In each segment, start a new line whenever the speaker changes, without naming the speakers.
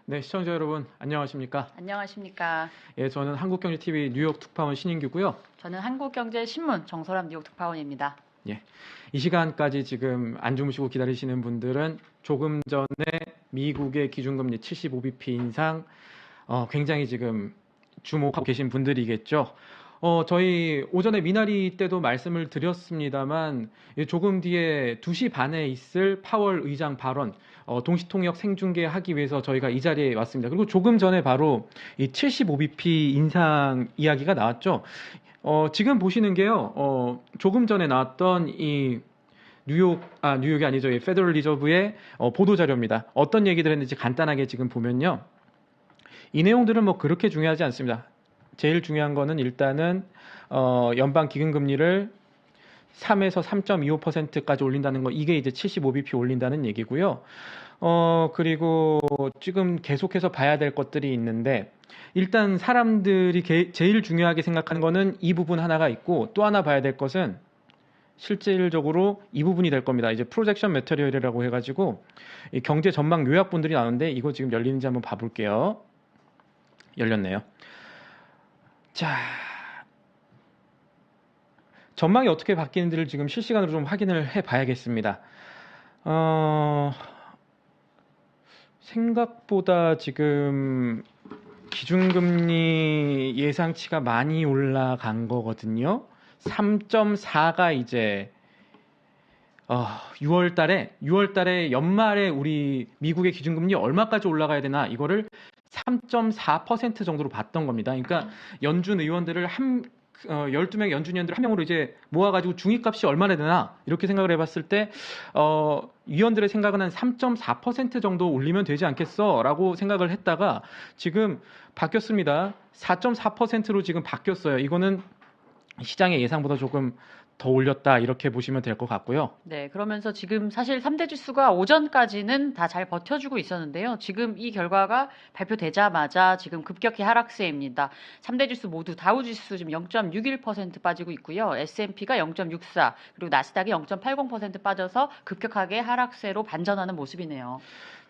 네, 시청자 여러분 안녕하십니까?
안녕하십니까?
예, 저는 한국경제TV 뉴욕 특파원 신인규고요.
저는 한국경제신문 정설람 뉴욕 특파원입니다.
예, 이 시간까지 지금 안 주무시고 기다리시는 분들은 조금 전에 미국의 기준금리 75bp 인상 굉장히 지금 주목하고 계신 분들이겠죠. 저희 오전에 미나리 때도 말씀을 드렸습니다만 조금 뒤에 2시 반에 있을 파월 의장 발언 동시통역 생중계하기 위해서 저희가 이 자리에 왔습니다. 그리고 조금 전에 바로 이 75bp 인상 이야기가 나왔죠. 지금 보시는 게요. 조금 전에 나왔던 이 뉴욕이 아니죠. 이 페더럴 리저브의 보도 자료입니다. 어떤 얘기들 했는지 간단하게 지금 보면요. 이 내용들은 뭐 그렇게 중요하지 않습니다. 제일 중요한 거는 일단은 연방 기금금리를 3에서 3.25%까지 올린다는 거, 이게 이제 75bp 올린다는 얘기고요. 그리고 지금 계속해서 봐야 될 것들이 있는데, 일단 사람들이 제일 중요하게 생각하는 거는 이 부분 하나가 있고, 또 하나 봐야 될 것은 실질적으로 이 부분이 될 겁니다. 이제 프로젝션 매터리얼이라고 해가지고 이 경제 전망 요약본들이 나오는데, 이거 지금 열리는지 한번 봐볼게요. 열렸네요. 자, 전망이 어떻게 바뀌는지를 지금 실시간으로 좀 확인을 해 봐야겠습니다. 생각보다 지금 기준금리 예상치가 많이 올라간 거거든요. 3.4가 이제 6월 달에 연말에 우리 미국의 기준금리 얼마까지 올라가야 되나, 이거를 3.4% 정도로 봤던 겁니다. 그러니까 연준 의원들을 12명 연준 의원들 한 명으로 이제 모아가지고 중위값이 얼마나 되나 이렇게 생각을 해봤을 때 위원들의 생각은 한 3.4% 정도 올리면 되지 않겠어 라고 생각을 했다가 지금 바뀌었습니다. 4.4%로 지금 바뀌었어요. 이거는 시장의 예상보다 조금 더 올렸다, 이렇게 보시면 될 것 같고요.
네, 그러면서 지금 사실 3대 지수가 오전까지는 다 잘 버텨주고 있었는데요. 지금 이 결과가 발표되자마자 지금 급격히 하락세입니다. 3대 지수 모두 다우지수 지금 0.61% 빠지고 있고요. S&P가 0.64, 그리고 나스닥이 0.80% 빠져서 급격하게 하락세로 반전하는 모습이네요.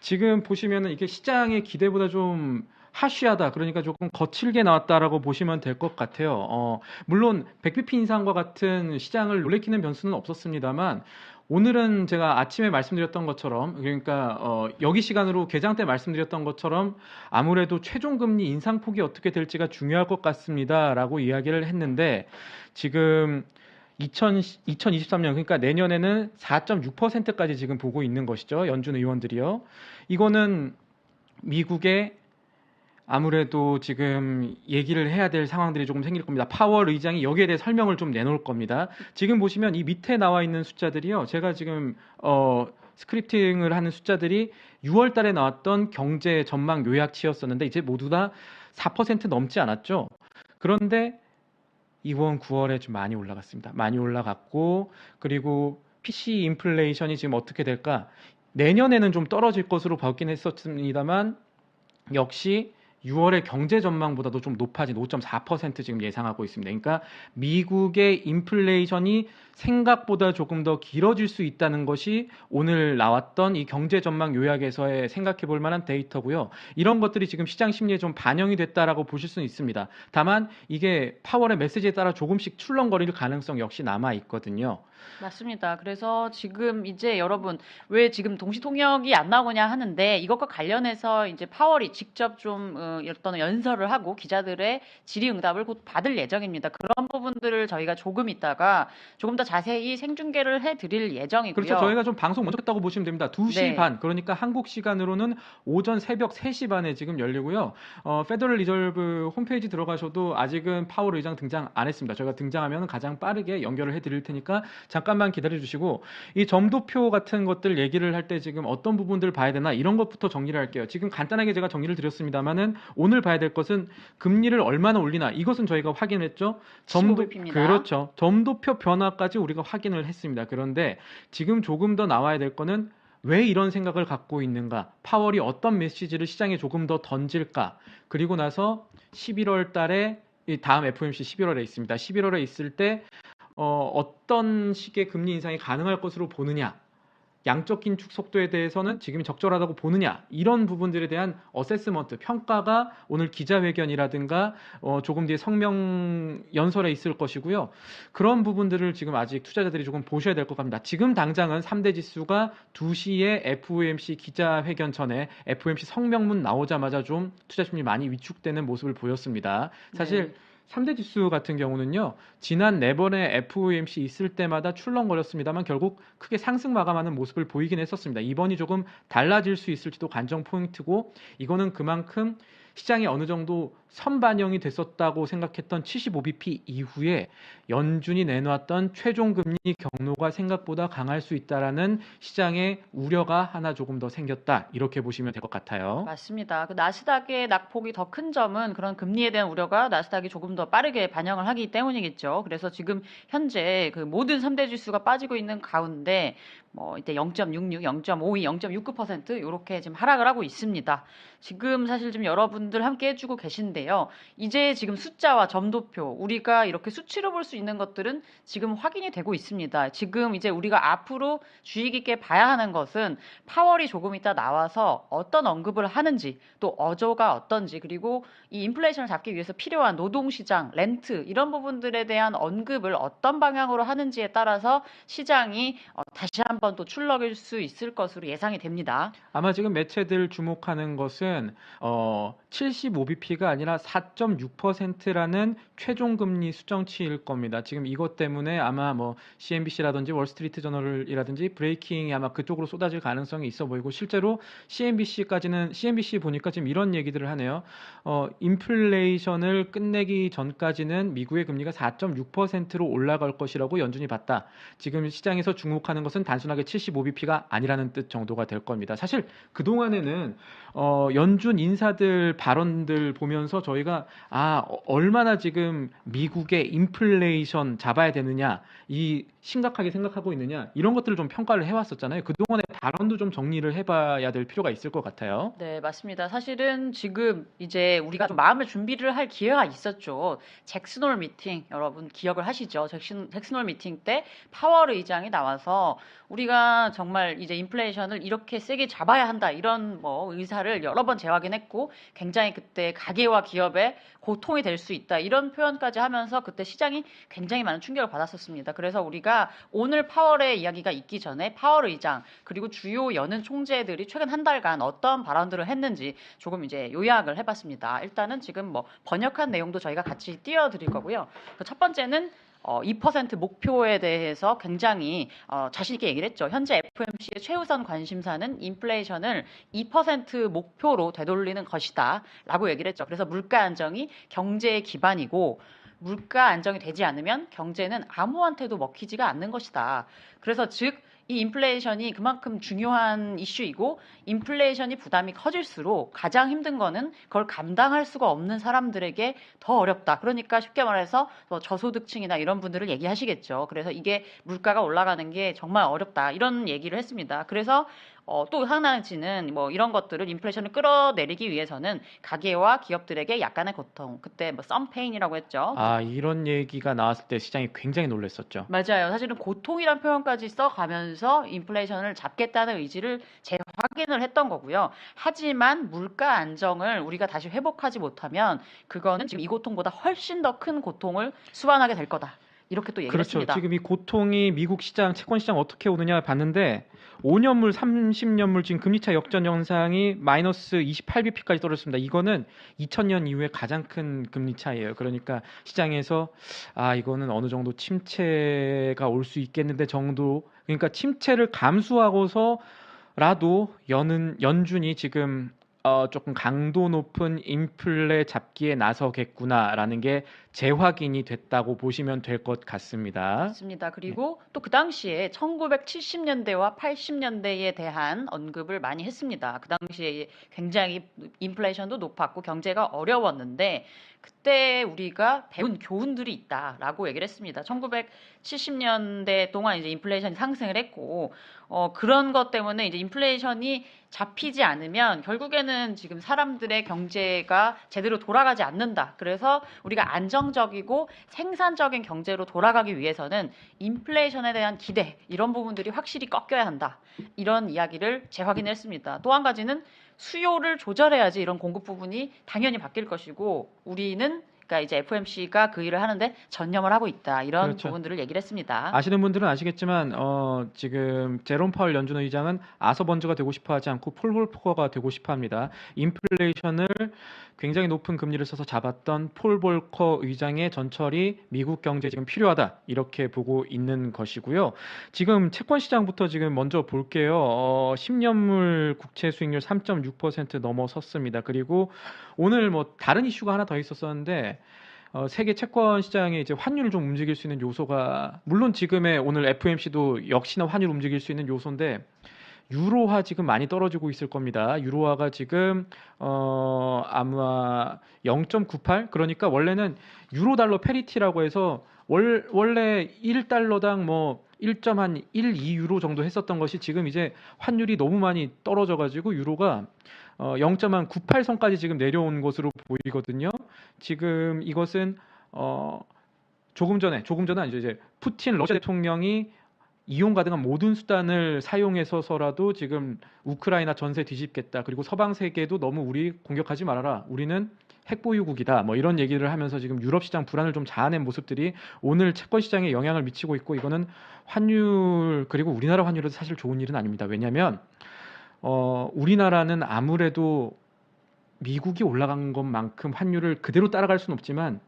지금 보시면은 이게 시장의 기대보다 좀 하쉬하다, 그러니까 조금 거칠게 나왔다라고 보시면 될 것 같아요. 물론 100bp 인상과 같은 시장을 놀래키는 변수는 없었습니다만, 오늘은 제가 아침에 말씀드렸던 것처럼, 그러니까 여기 시간으로 개장 때 말씀드렸던 것처럼 아무래도 최종금리 인상폭이 어떻게 될지가 중요할 것 같습니다라고 이야기를 했는데, 지금 2023년, 그러니까 내년에는 4.6%까지 지금 보고 있는 것이죠. 연준 의원들이요. 이거는 미국의 아무래도 지금 얘기를 해야 될 상황들이 조금 생길 겁니다. 파월 의장이 여기에 대해 설명을 좀 내놓을 겁니다. 지금 보시면 이 밑에 나와 있는 숫자들이요. 제가 지금 스크립팅을 하는 숫자들이 6월 달에 나왔던 경제 전망 요약치였었는데, 이제 모두 다 4% 넘지 않았죠. 그런데 이번 9월에 좀 많이 올라갔습니다. 많이 올라갔고, 그리고 Pce 인플레이션이 지금 어떻게 될까? 내년에는 좀 떨어질 것으로 보긴 했었습니다만, 역시 6월의 경제 전망보다도 좀 높아진 5.4% 지금 예상하고 있습니다. 그러니까 미국의 인플레이션이 생각보다 조금 더 길어질 수 있다는 것이 오늘 나왔던 이 경제 전망 요약에서의 생각해 볼 만한 데이터고요. 이런 것들이 지금 시장 심리에 좀 반영이 됐다라고 보실 수는 있습니다. 다만 이게 파월의 메시지에 따라 조금씩 출렁거릴 가능성 역시 남아 있거든요.
맞습니다. 그래서 지금 이제 여러분 왜 지금 동시통역이 안 나오냐 하는데, 이것과 관련해서 이제 파월이 직접 좀 어떤 연설을 하고 기자들의 질의응답을 곧 받을 예정입니다. 그런 부분들을 저희가 조금 있다가 조금 더 자세히 생중계를 해드릴 예정이고요.
그렇죠. 저희가 좀 방송 먼저 했다고 보시면 됩니다. 2시
네.
반, 그러니까 한국 시간으로는 오전 새벽 3시 반에 지금 열리고요. 페더럴 리저브 홈페이지 들어가셔도 아직은 파월 의장 등장 안 했습니다. 저희가 등장하면 가장 빠르게 연결을 해드릴 테니까 잠깐만 기다려 주시고, 이 점도표 같은 것들 얘기를 할 때 지금 어떤 부분들을 봐야 되나, 이런 것부터 정리를 할게요. 지금 간단하게 제가 정리를 드렸습니다만은, 오늘 봐야 될 것은 금리를 얼마나 올리나, 이것은 저희가 확인했죠.
75bp입니다.
그렇죠. 점도표 변화까지 우리가 확인을 했습니다. 그런데 지금 조금 더 나와야 될 거는 왜 이런 생각을 갖고 있는가, 파월이 어떤 메시지를 시장에 조금 더 던질까, 그리고 나서 11월 달에 다음 FOMC 11월에 있습니다. 11월에 있을 때 어떤 식의 금리 인상이 가능할 것으로 보느냐, 양적 긴축 속도에 대해서는 지금이 적절하다고 보느냐, 이런 부분들에 대한 어세스먼트, 평가가 오늘 기자회견이라든가 조금 뒤에 성명 연설에 있을 것이고요. 그런 부분들을 지금 아직 투자자들이 조금 보셔야 될 것 같습니다. 지금 당장은 3대 지수가 2시에 FOMC 기자회견 전에 FOMC 성명문 나오자마자 좀 투자 심리 많이 위축되는 모습을 보였습니다. 사실
네.
3대 지수 같은 경우는요, 지난 4번의 FOMC 있을 때마다 출렁거렸습니다만 결국 크게 상승 마감하는 모습을 보이긴 했었습니다. 이번이 조금 달라질 수 있을지도 관전 포인트고, 이거는 그만큼 시장이 어느 정도 선반영이 됐었다고 생각했던 75bp 이후에 연준이 내놓았던 최종 금리 경로가 생각보다 강할 수 있다라는 시장의 우려가 하나 조금 더 생겼다, 이렇게 보시면 될 것 같아요.
맞습니다. 그 나스닥의 낙폭이 더 큰 점은 그런 금리에 대한 우려가 나스닥이 조금 더 빠르게 반영을 하기 때문이겠죠. 그래서 지금 현재 그 모든 3대 지수가 빠지고 있는 가운데 이때 0.66, 0.52, 0.69% 이렇게 지금 하락을 하고 있습니다. 지금 사실 좀 여러분들 함께 해주고 계신데요. 이제 지금 숫자와 점도표, 우리가 이렇게 수치로 볼 수 있는 것들은 지금 확인이 되고 있습니다. 지금 이제 우리가 앞으로 주의 깊게 봐야 하는 것은 파월이 조금 이따 나와서 어떤 언급을 하는지, 또 어조가 어떤지, 그리고 이 인플레이션을 잡기 위해서 필요한 노동시장, 렌트 이런 부분들에 대한 언급을 어떤 방향으로 하는지에 따라서 시장이 다시 한번 또 출렁일 수 있을 것으로 예상이 됩니다.
아마 지금 매체들 주목하는 것은 75bp가 아니라 4.6%라는 최종 금리 수정치일 겁니다. 지금 이것 때문에 아마 CNBC라든지 월스트리트 저널이라든지 브레이킹이 아마 그쪽으로 쏟아질 가능성이 있어 보이고, 실제로 CNBC 보니까 지금 이런 얘기들을 하네요. 인플레이션을 끝내기 전까지는 미국의 금리가 4.6%로 올라갈 것이라고 연준이 봤다. 지금 시장에서 주목하는 것은 단순하게 75bp가 아니라는 뜻 정도가 될 겁니다. 사실 그동안에는 연준 인사들 발언들 보면서 저희가 얼마나 지금 미국의 인플레이션 잡아야 되느냐, 이 심각하게 생각하고 있느냐, 이런 것들을 좀 평가를 해왔었잖아요. 그동안의 발언도 좀 정리를 해봐야 될 필요가 있을 것 같아요.
네, 맞습니다. 사실은 지금 이제 우리가 좀 마음의 준비를 할 기회가 있었죠. 잭슨홀 미팅, 여러분 기억을 하시죠? 잭슨홀 미팅 때 파월 의장이 나와서 우리가 정말 이제 인플레이션을 이렇게 세게 잡아야 한다, 이런 의사를 여러 번 재확인했고, 굉장히 그때 가계와 기업에 고통이 될 수 있다, 이런 표현까지 하면서 그때 시장이 굉장히 많은 충격을 받았었습니다. 그래서 우리가 오늘 파월의 이야기가 있기 전에 파월 의장 그리고 주요 연은 총재들이 최근 한 달간 어떤 발언들을 했는지 조금 이제 요약을 해봤습니다. 일단은 지금 번역한 내용도 저희가 같이 띄워드릴 거고요. 첫 번째는 2% 목표에 대해서 굉장히 자신 있게 얘기를 했죠. 현재 FOMC의 최우선 관심사는 인플레이션을 2% 목표로 되돌리는 것이다 라고 얘기를 했죠. 그래서 물가 안정이 경제의 기반이고, 물가 안정이 되지 않으면 경제는 아무한테도 먹히지가 않는 것이다. 그래서 즉 이 인플레이션이 그만큼 중요한 이슈이고, 인플레이션이 부담이 커질수록 가장 힘든 거는 그걸 감당할 수가 없는 사람들에게 더 어렵다. 그러니까 쉽게 말해서 저소득층이나 이런 분들을 얘기하시겠죠. 그래서 이게 물가가 올라가는 게 정말 어렵다, 이런 얘기를 했습니다. 그래서 또 하나는 이런 것들을, 인플레이션을 끌어내리기 위해서는 가계와 기업들에게 약간의 고통, 그때 some pain이라고 했죠.
이런 얘기가 나왔을 때 시장이 굉장히 놀랐었죠.
맞아요. 사실은 고통이란 표현까지 써가면서 인플레이션을 잡겠다는 의지를 재확인을 했던 거고요. 하지만 물가 안정을 우리가 다시 회복하지 못하면 그거는 지금 이 고통보다 훨씬 더 큰 고통을 수반하게 될 거다, 이렇게 또 얘기를
그렇죠.
했습니다.
지금 이 고통이 미국 시장, 채권 시장 어떻게 오느냐 봤는데, 5년물, 30년물 지금 금리차 역전 현상이 마이너스 28bp까지 떨어졌습니다. 이거는 2000년 이후에 가장 큰 금리 차이예요. 그러니까 시장에서 이거는 어느 정도 침체가 올 수 있겠는데 정도, 그러니까 침체를 감수하고서라도 연준이 지금 조금 강도 높은 인플레 잡기에 나서겠구나라는 게 재확인이 됐다고 보시면 될 것 같습니다.
맞습니다. 그리고 또 그 당시에 1970년대와 80년대에 대한 언급을 많이 했습니다. 그 당시에 굉장히 인플레이션도 높았고 경제가 어려웠는데, 그때 우리가 배운 교훈들이 있다라고 얘기를 했습니다. 1970년대 동안 이제 인플레이션이 상승을 했고, 그런 것 때문에 이제 인플레이션이 잡히지 않으면 결국에는 지금 사람들의 경제가 제대로 돌아가지 않는다. 그래서 우리가 안정적이고 생산적인 경제로 돌아가기 위해서는 인플레이션에 대한 기대 이런 부분들이 확실히 꺾여야 한다. 이런 이야기를 재확인했습니다. 또 한 가지는 수요를 조절해야지 이런 공급 부분이 당연히 바뀔 것이고 우리는 그러니까 이제 FOMC가 그 일을 하는데 전념을 하고 있다. 이런
그렇죠.
부분들을 얘기를 했습니다.
아시는 분들은 아시겠지만 지금 제롬 파월 연준 의장은 아서번즈가 되고 싶어하지 않고 폴 볼커가 되고 싶어합니다. 인플레이션을 굉장히 높은 금리를 써서 잡았던 폴 볼커 의장의 전철이 미국 경제에 지금 필요하다 이렇게 보고 있는 것이고요. 지금 채권 시장부터 지금 먼저 볼게요. 10년물 국채 수익률 3.6% 넘어섰습니다. 그리고 오늘 뭐 다른 이슈가 하나 더 있었었는데 세계 채권 시장에 이제 환율을 좀 움직일 수 있는 요소가 물론 지금의 오늘 FOMC도 역시나 환율 움직일 수 있는 요소인데 유로화 지금 많이 떨어지고 있을 겁니다. 유로화가 지금 아마 0.98 그러니까 원래는 유로 달러 페리티라고 해서 원래 1달러당 뭐 1.12유로 정도 했었던 것이 지금 이제 환율이 너무 많이 떨어져 가지고 유로가 0.98선까지 지금 내려온 것으로 보이거든요. 지금 이것은 조금 전에 아니죠. 이제 푸틴 러시아 대통령이 이용 가능한 모든 수단을 사용해서라도 지금 우크라이나 전세 뒤집겠다. 그리고 서방 세계도 너무 우리 공격하지 말아라. 우리는 핵보유국이다. 뭐 이런 얘기를 하면서 지금 유럽 시장 불안을 좀 자아낸 모습들이 오늘 채권 시장에 영향을 미치고 있고 이거는 환율 그리고 우리나라 환율에도 사실 좋은 일은 아닙니다. 왜냐하면 우리나라는 아무래도 미국이 올라간 것만큼 환율을 그대로 따라갈 수는 없지만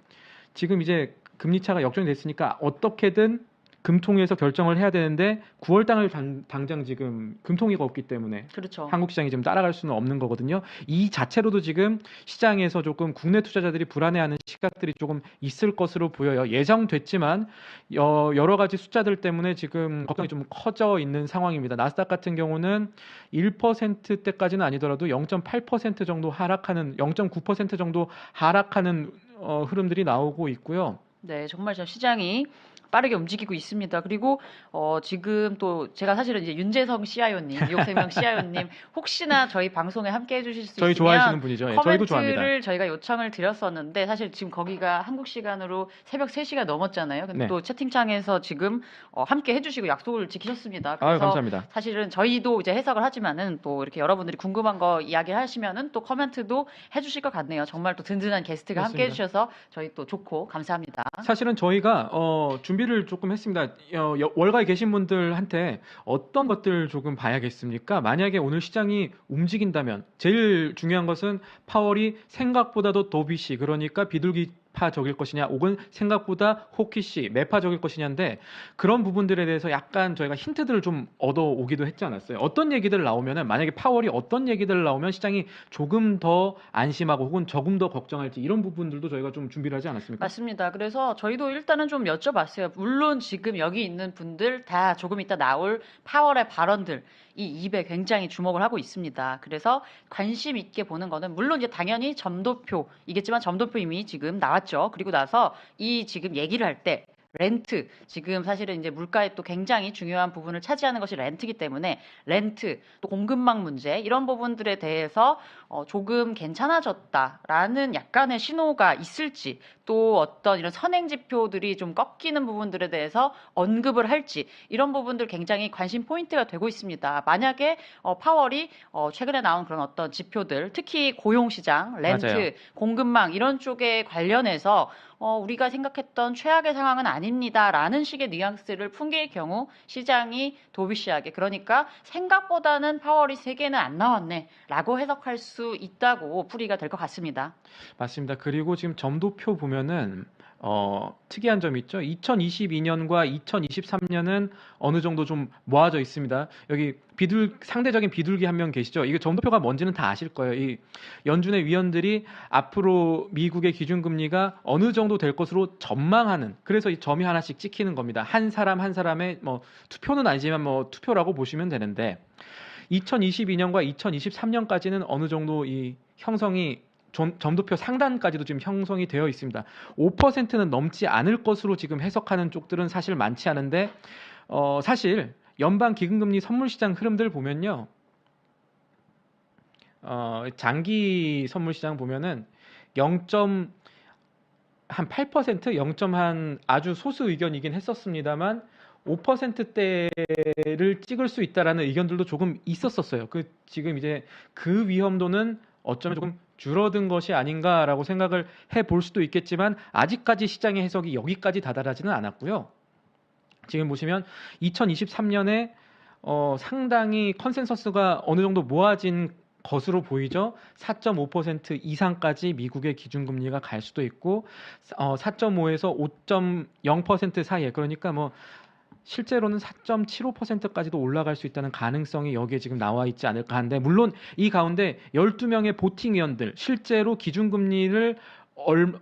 지금 이제 금리 차가 역전이 됐으니까 어떻게든 금통위에서 결정을 해야 되는데 9월 당일 당장 지금 금통위가 없기 때문에
그렇죠.
한국 시장이 지금 따라갈 수는 없는 거거든요. 이 자체로도 지금 시장에서 조금 국내 투자자들이 불안해하는 시각들이 조금 있을 것으로 보여요. 예정됐지만 여러 가지 숫자들 때문에 지금 걱정이 좀 커져 있는 상황입니다. 나스닥 같은 경우는 1%대까지는 아니더라도 0.8% 정도 하락하는 0.9% 정도 하락하는 흐름들이 나오고 있고요.
네, 정말 시장이 빠르게 움직이고 있습니다. 그리고 지금 또 제가 사실은 이제 윤재성 CIO님, 뉴욕생명 CIO님 혹시나 저희 방송에 함께 해주실 수
저희
있으면
좋아하시는 분이죠. 예, 저희도 좋아합니다.
커멘트를 저희가 요청을 드렸었는데 사실 지금 거기가 한국 시간으로 새벽 3시가 넘었잖아요. 근데
네.
또 채팅창에서 지금 함께 해주시고 약속을 지키셨습니다.
아유,
그래서
감사합니다.
사실은 저희도 이제 해석을 하지만은 또 이렇게 여러분들이 궁금한 거 이야기하시면은 또 커멘트도 해주실 것 같네요. 정말 또 든든한 게스트가 함께
맞습니다.
해주셔서 저희 또 좋고 감사합니다.
사실은 저희가 준비를 조금 했습니다. 월가에 계신 분들한테 어떤 것들 조금 봐야겠습니까? 만약에 오늘 시장이 움직인다면 제일 중요한 것은 파월이 생각보다도 도비시 그러니까 비둘기파적일 것이냐 혹은 생각보다 호키시 매파적일 것이냐인데 그런 부분들에 대해서 약간 저희가 힌트들을 좀 얻어오기도 했지 않았어요. 어떤 얘기들 나오면은 만약에 파월이 어떤 얘기들 나오면 시장이 조금 더 안심하고 혹은 조금 더 걱정할지 이런 부분들도 저희가 좀 준비를 하지 않았습니까?
맞습니다. 그래서 저희도 일단은 좀 여쭤봤어요. 물론 지금 여기 있는 분들 다 조금 이따 나올 파월의 발언들 이 입에 굉장히 주목을 하고 있습니다. 그래서 관심 있게 보는 거는 물론 이제 당연히 점도표이겠지만 점도표 이미 지금 나왔죠. 그리고 나서 이 지금 얘기를 할 때 렌트 지금 사실은 이제 물가에 또 굉장히 중요한 부분을 차지하는 것이 렌트이기 때문에 렌트 또 공급망 문제 이런 부분들에 대해서 조금 괜찮아졌다라는 약간의 신호가 있을지 또 어떤 이런 선행 지표들이 좀 꺾이는 부분들에 대해서 언급을 할지 이런 부분들 굉장히 관심 포인트가 되고 있습니다. 만약에 파월이 최근에 나온 그런 어떤 지표들 특히 고용시장, 렌트,
맞아요.
공급망 이런 쪽에 관련해서 우리가 생각했던 최악의 상황은 아닙니다라는 식의 뉘앙스를 풍길 경우 시장이 도비시하게 그러니까 생각보다는 파월이 3개는 안 나왔네라고 해석할 수 있다고 풀이가 될 것 같습니다.
맞습니다. 그리고 지금 점도표 보면은 특이한 점이 있죠. 2022년과 2023년은 어느 정도 좀 모아져 있습니다. 여기 상대적인 비둘기 한 명 계시죠? 이게 점도표가 뭔지는 다 아실 거예요. 이 연준의 위원들이 앞으로 미국의 기준금리가 어느 정도 될 것으로 전망하는 그래서 이 점이 하나씩 찍히는 겁니다. 한 사람 한 사람의 뭐 투표는 아니지만 뭐 투표라고 보시면 되는데 2022년과 2023년까지는 어느 정도 이 형성이 점도표 상단까지도 지금 형성이 되어 있습니다. 5%는 넘지 않을 것으로 지금 해석하는 쪽들은 사실 많지 않은데 사실 연방 기금금리 선물 시장 흐름들 보면요. 장기 선물 시장 보면은 0. 한 8%, 0. 한 아주 소수 의견이긴 했었습니다만 5%대를 찍을 수 있다라는 의견들도 조금 있었었어요. 지금 이제 그 위험도는 어쩌면 조금 줄어든 것이 아닌가라고 생각을 해볼 수도 있겠지만 아직까지 시장의 해석이 여기까지 다다르지는 않았고요. 지금 보시면 2023년에 상당히 컨센서스가 어느 정도 모아진 것으로 보이죠. 4.5% 이상까지 미국의 기준금리가 갈 수도 있고 4.5에서 5.0% 사이에, 그러니까 뭐 실제로는 4.75%까지도 올라갈 수 있다는 가능성이 여기에 지금 나와 있지 않을까 하는데, 물론 이 가운데 12명의 보팅위원들, 실제로 기준금리를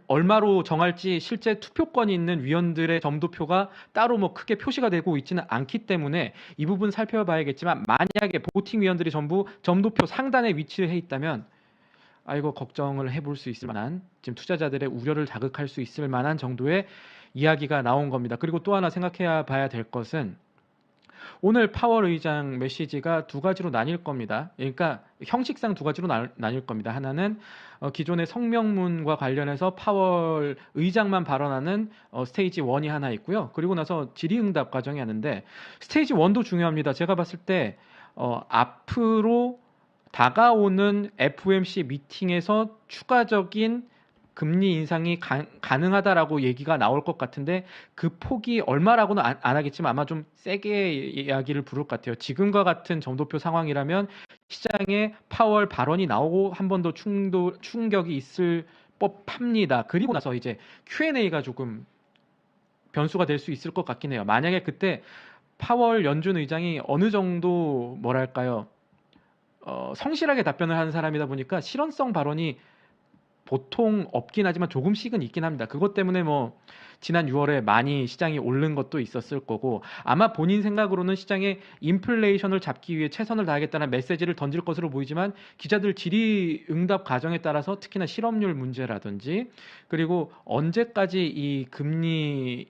얼마로 정할지 실제 투표권이 있는 위원들의 점도표가 따로 뭐 크게 표시가 되고 있지는 않기 때문에 이 부분 살펴봐야겠지만, 만약에 보팅 위원들이 전부 점도표 상단에 위치해 있다면 이거 걱정을 해볼 수 있을 만한, 지금 투자자들의 우려를 자극할 수 있을 만한 정도의 이야기가 나온 겁니다. 그리고 또 하나 생각해 봐야 될 것은 오늘 파월 의장 메시지가 두 가지로 나뉠 겁니다. 그러니까 형식상 두 가지로 나뉠 겁니다. 하나는 기존의 성명문과 관련해서 파월 의장만 발언하는 스테이지 1이 하나 있고요. 그리고 나서 질의응답 과정이 하는데, 스테이지 1도 중요합니다. 제가 봤을 때 앞으로 다가오는 FOMC 미팅에서 추가적인 금리 인상이 가능하다라고 얘기가 나올 것 같은데, 그 폭이 얼마라고는 안 하겠지만 아마 좀 세게 이야기를 부를 것 같아요. 지금과 같은 점도표 상황이라면 시장에 파월 발언이 나오고 한 번 더 충격이 있을 법합니다. 그리고 나서 이제 Q&A가 조금 변수가 될 수 있을 것 같긴 해요. 만약에 그때 파월 연준 의장이 어느 정도 뭐랄까요, 성실하게 답변을 하는 사람이다 보니까 실언성 발언이 보통 없긴 하지만 조금씩은 있긴 합니다. 그것 때문에 뭐 지난 6월에 많이 시장이 오른 것도 있었을 거고, 아마 본인 생각으로는 시장에 인플레이션을 잡기 위해 최선을 다하겠다는 메시지를 던질 것으로 보이지만, 기자들 질의응답 과정에 따라서 특히나 실업률 문제라든지, 그리고 언제까지 이 금리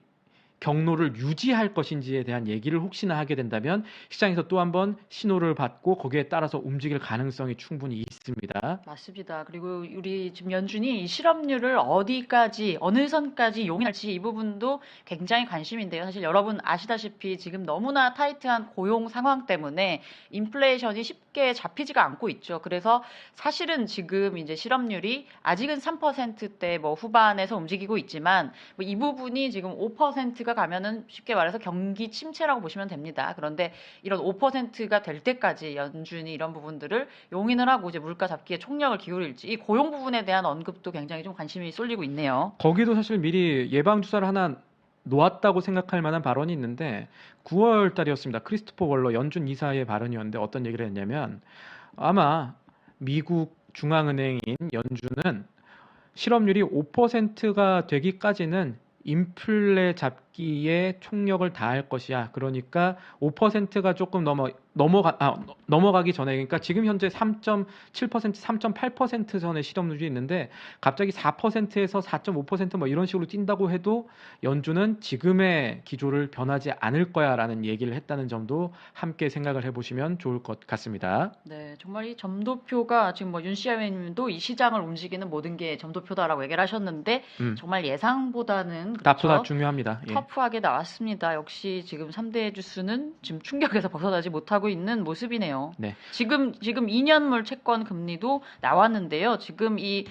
경로를 유지할 것인지에 대한 얘기를 혹시나 하게 된다면 시장에서 또 한번 신호를 받고 거기에 따라서 움직일 가능성이 충분히 있습니다.
맞습니다. 그리고 우리 지금 연준이 이 실업률을 어디까지, 어느 선까지 용인할지 이 부분도 굉장히 관심인데요. 사실 여러분 아시다시피 지금 너무나 타이트한 고용 상황 때문에 인플레이션이 쉽게 잡히지가 않고 있죠. 그래서 사실은 지금 이제 실업률이 아직은 3%대 뭐 후반에서 움직이고 있지만, 뭐 이 부분이 지금 5%가 가면은 쉽게 말해서 경기 침체라고 보시면 됩니다. 그런데 이런 5%가 될 때까지 연준이 이런 부분들을 용인을 하고 이제 물가 잡기에 총력을 기울일지, 이 고용 부분에 대한 언급도 굉장히 좀 관심이 쏠리고 있네요.
거기도 사실 미리 예방 주사를 하나 놓았다고 생각할 만한 발언이 있는데, 9월 달이었습니다. 크리스토퍼 월러 연준 이사의 발언이었는데 어떤 얘기를 했냐면, 아마 미국 중앙은행인 연준은 실업률이 5%가 되기까지는 인플레 잡기에 총력을 다할 것이야. 그러니까 5%가 조금 넘어가기 전에, 그러니까 지금 현재 3.7%, 3.8% 선의 실업률이 있는데 갑자기 4%에서 4.5% 뭐 이런 식으로 뛴다고 해도 연준은 지금의 기조를 변하지 않을 거야라는 얘기를 했다는 점도 함께 생각을 해보시면 좋을 것 같습니다.
네, 정말 이 점도표가 지금 뭐 윤시아 의원님도 이 시장을 움직이는 모든 게 점도표다라고 얘기를 하셨는데, 정말 예상보다는
나보다 중요합니다. 예.
터프하게 나왔습니다. 역시 지금 3대 지수는 지금 충격에서 벗어나지 못하고 있는 모습이네요.
네.
지금 2년물 채권 금리도 나왔는데요. 지금 이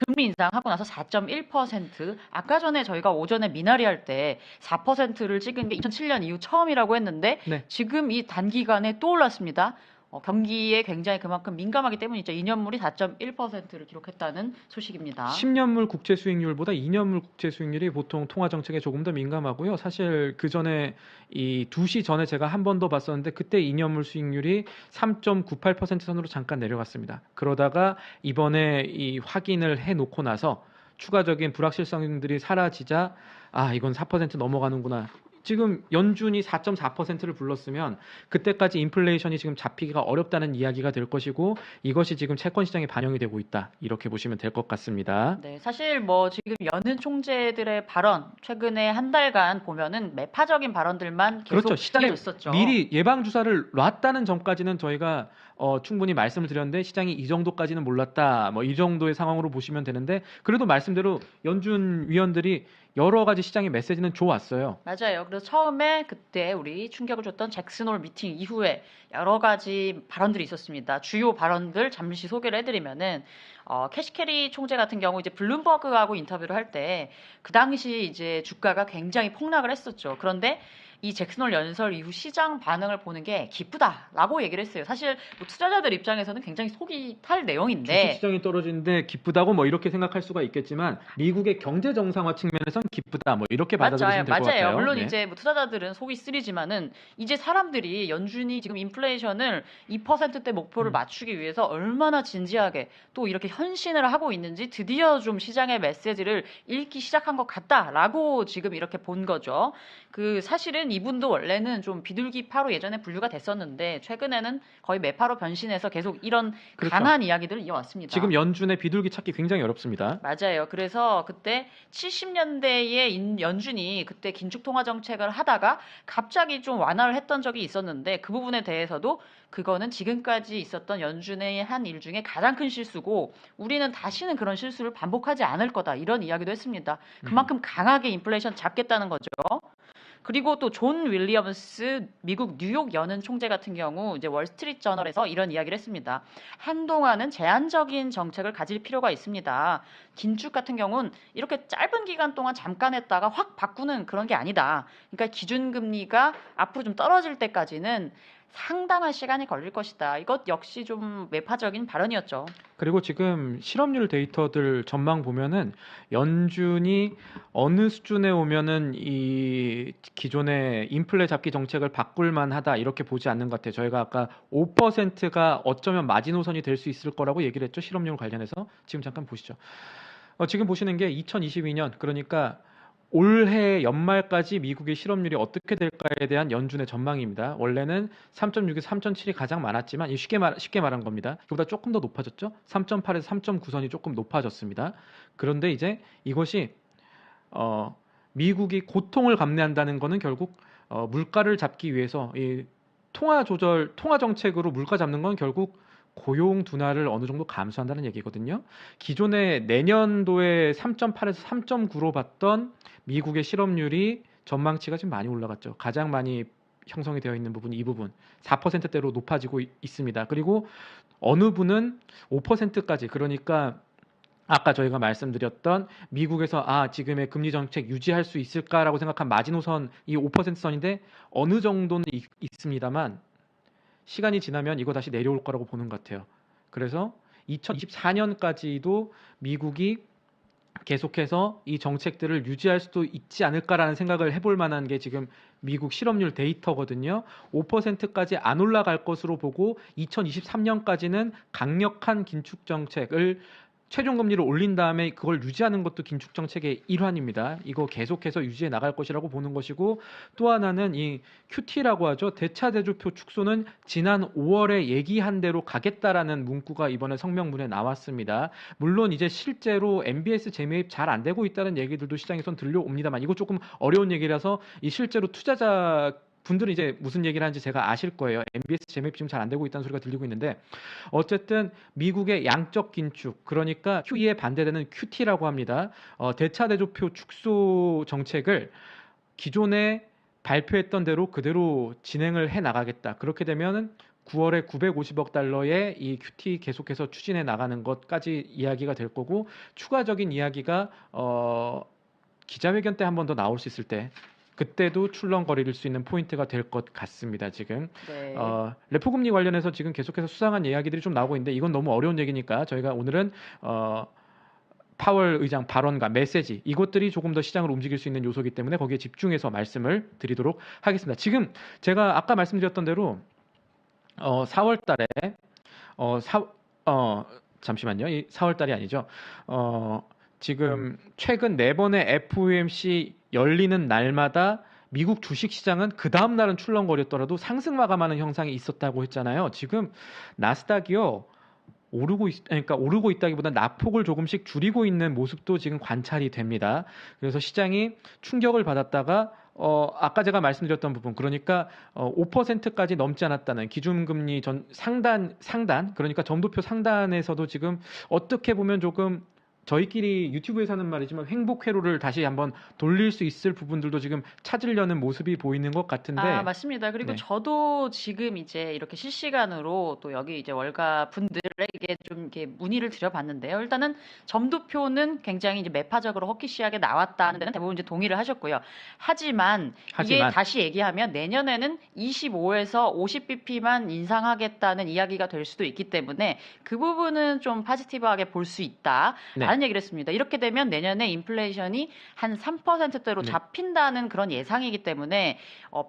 금리 인상하고 나서 4.1%, 아까 전에 저희가 오전에 미나리 할 때 4%를 찍은 게 2007년 이후 처음이라고 했는데,
네.
지금 이 단기간에 또 올랐습니다. 경기에 굉장히 그만큼 민감하기 때문이죠. 2년물이 4.1%를 기록했다는 소식입니다.
10년물 국채 수익률보다 2년물 국채 수익률이 보통 통화 정책에 조금 더 민감하고요. 사실 그 전에 이 2시 전에 제가 한 번 더 봤었는데, 그때 2년물 수익률이 3.98% 선으로 잠깐 내려갔습니다. 그러다가 이번에 이 확인을 해놓고 나서 추가적인 불확실성들이 사라지자 이건 4% 넘어가는구나. 지금 연준이 4.4%를 불렀으면 그때까지 인플레이션이 지금 잡히기가 어렵다는 이야기가 될 것이고, 이것이 지금 채권 시장에 반영이 되고 있다, 이렇게 보시면 될 것 같습니다.
네, 사실 뭐 지금 연은 총재들의 발언, 최근에 한 달간 보면은 매파적인 발언들만 계속
그렇죠. 시장에
이어졌었죠.
미리 예방 주사를 놨다는 점까지는 저희가 충분히 말씀을 드렸는데 시장이 이 정도까지는 몰랐다. 뭐 이 정도의 상황으로 보시면 되는데 그래도 말씀대로 연준 위원들이 여러 가지 시장의 메시지는 좋았어요.
맞아요. 그래서 처음에 그때 우리 충격을 줬던 잭슨홀 미팅 이후에 여러 가지 발언들이 있었습니다. 주요 발언들 잠시 소개를 해드리면은 캐시캐리 총재 같은 경우 이제 블룸버그하고 인터뷰를 할 때 그 당시 이제 주가가 굉장히 폭락을 했었죠. 그런데 이 잭슨홀 연설 이후 시장 반응을 보는 게 기쁘다라고 얘기를 했어요. 사실 뭐 투자자들 입장에서는 굉장히 속이 탈 내용인데
주식시장이 떨어지는데 기쁘다고 뭐 이렇게 생각할 수가 있겠지만 미국의 경제 정상화 측면에선 기쁘다 뭐 이렇게 받아들이시면 될 것 같아요.
물론
네.
이제 뭐 투자자들은 속이 쓰리지만은 이제 사람들이 연준이 지금 인플레이션을 2%대 목표를 맞추기 위해서 얼마나 진지하게 또 이렇게 헌신을 하고 있는지 드디어 좀 시장의 메시지를 읽기 시작한 것 같다라고 지금 이렇게 본 거죠. 그 사실은 이분도 원래는 좀 비둘기파로 예전에 분류가 됐었는데 최근에는 거의 매파로 변신해서 계속 이런
그렇죠.
강한 이야기들을 이어왔습니다.
지금 연준의 비둘기 찾기 굉장히 어렵습니다.
맞아요. 그래서 그때 70년대에 연준이 그때 긴축 통화 정책을 하다가 갑자기 좀 완화를 했던 적이 있었는데 그 부분에 대해서도 그거는 지금까지 있었던 연준의 한 일 중에 가장 큰 실수고 우리는 다시는 그런 실수를 반복하지 않을 거다. 이런 이야기도 했습니다. 그만큼 강하게 인플레이션 잡겠다는 거죠. 그리고 또 존 윌리엄스 미국 뉴욕 연은 총재 같은 경우 이제 월스트리트 저널에서 이런 이야기를 했습니다. 한동안은 제한적인 정책을 가질 필요가 있습니다. 긴축 같은 경우는 이렇게 짧은 기간 동안 잠깐 했다가 확 바꾸는 그런 게 아니다. 그러니까 기준금리가 앞으로 좀 떨어질 때까지는 상당한 시간이 걸릴 것이다. 이것 역시 좀 매파적인 발언이었죠.
그리고 지금 실업률 데이터들 전망 보면은 연준이 어느 수준에 오면은 이 기존의 인플레 잡기 정책을 바꿀 만하다 이렇게 보지 않는 것 같아요. 저희가 아까 5%가 어쩌면 마지노선이 될 수 있을 거라고 얘기를 했죠. 실업률 관련해서. 지금 잠깐 보시죠. 지금 보시는 게 2022년 그러니까 올해 연말까지 미국의 실업률이 어떻게 될까에 대한 연준의 전망입니다. 원래는 3.6에서 3.7이 가장 많았지만 쉽게 말한 겁니다. 그보다 조금 더 높아졌죠. 3.8에서 3.9선이 조금 높아졌습니다. 그런데 이제 이것이 미국이 고통을 감내한다는 것은 결국 물가를 잡기 위해서 이 통화 정책으로 물가 잡는 건 결국 고용 둔화를 어느 정도 감수한다는 얘기거든요. 기존에 내년도에 3.8에서 3.9로 봤던 미국의 실업률이 전망치가 지금 많이 올라갔죠. 가장 많이 형성이 되어 있는 부분이 이 부분 4%대로 높아지고 있습니다. 그리고 어느 분은 5%까지 그러니까 아까 저희가 말씀드렸던 미국에서 지금의 금리 정책 유지할 수 있을까라고 생각한 마지노선 이 5%선인데 어느 정도는 있습니다만 시간이 지나면 이거 다시 내려올 거라고 보는 것 같아요. 그래서 2024년까지도 미국이 계속해서 이 정책들을 유지할 수도 있지 않을까라는 생각을 해볼 만한 게 지금 미국 실업률 데이터거든요. 5%까지 안 올라갈 것으로 보고 2023년까지는 강력한 긴축 정책을 최종금리를 올린 다음에 그걸 유지하는 것도 긴축 정책의 일환입니다. 이거 계속해서 유지해 나갈 것이라고 보는 것이고 또 하나는 이 QT라고 하죠. 대차대조표 축소는 지난 5월에 얘기한 대로 가겠다라는 문구가 이번에 성명문에 나왔습니다. 물론 이제 실제로 MBS 재매입 잘 안 되고 있다는 얘기들도 시장에선 들려옵니다만 이거 조금 어려운 얘기라서 이 실제로 투자자 분들은 이제 무슨 얘기를 하는지 제가 아실 거예요. MBS 재매입 지금 잘 안 되고 있다는 소리가 들리고 있는데 어쨌든 미국의 양적 긴축 그러니까 QE에 반대되는 QT라고 합니다. 대차대조표 축소 정책을 기존에 발표했던 대로 그대로 진행을 해 나가겠다. 그렇게 되면 9월에 950억 달러의 이 QT 계속해서 추진해 나가는 것까지 이야기가 될 거고 추가적인 이야기가 기자회견 때 한 번 더 나올 수 있을 때 그때도 출렁거릴 수 있는 포인트가 될 것 같습니다. 지금
네.
레포 금리 관련해서 지금 계속해서 수상한 이야기들이 좀 나오고 있는데 이건 너무 어려운 얘기니까 저희가 오늘은 파월 의장 발언과 메시지 이것들이 조금 더 시장을 움직일 수 있는 요소이기 때문에 거기에 집중해서 말씀을 드리도록 하겠습니다. 지금 제가 아까 말씀드렸던 대로 4월 달에 잠시만요. 4월 달이 아니죠. 지금 최근 4번의 FOMC 열리는 날마다 미국 주식시장은 그 다음 날은 출렁거렸더라도 상승 마감하는 형상이 있었다고 했잖아요. 지금 나스닥이요. 오르고 있다기보다 낙폭을 조금씩 줄이고 있는 모습도 지금 관찰이 됩니다. 그래서 시장이 충격을 받았다가 아까 제가 말씀드렸던 부분, 그러니까 5%까지 넘지 않았다는 기준금리 상단, 그러니까 점도표 상단에서도 지금 어떻게 보면 조금 저희끼리 유튜브에서 하는 말이지만 행복 회로를 다시 한번 돌릴 수 있을 부분들도 지금 찾으려는 모습이 보이는 것 같은데.
맞습니다. 그리고
네.
저도 지금 이제 이렇게 실시간으로 또 여기 이제 월가 분들에게 좀 이렇게 문의를 드려봤는데요. 일단은 점도표는 굉장히 이제 매파적으로 허키시하게 나왔다는 데는 대부분 이제 동의를 하셨고요. 하지만 이게 다시 얘기하면 내년에는 25에서 50bp만 인상하겠다는 이야기가 될 수도 있기 때문에 그 부분은 좀 포지티브하게 볼 수 있다.
네.
라는 얘기를 했습니다. 이렇게 되면 내년에 인플레이션이 한 3%대로
네.
잡힌다는 그런 예상이기 때문에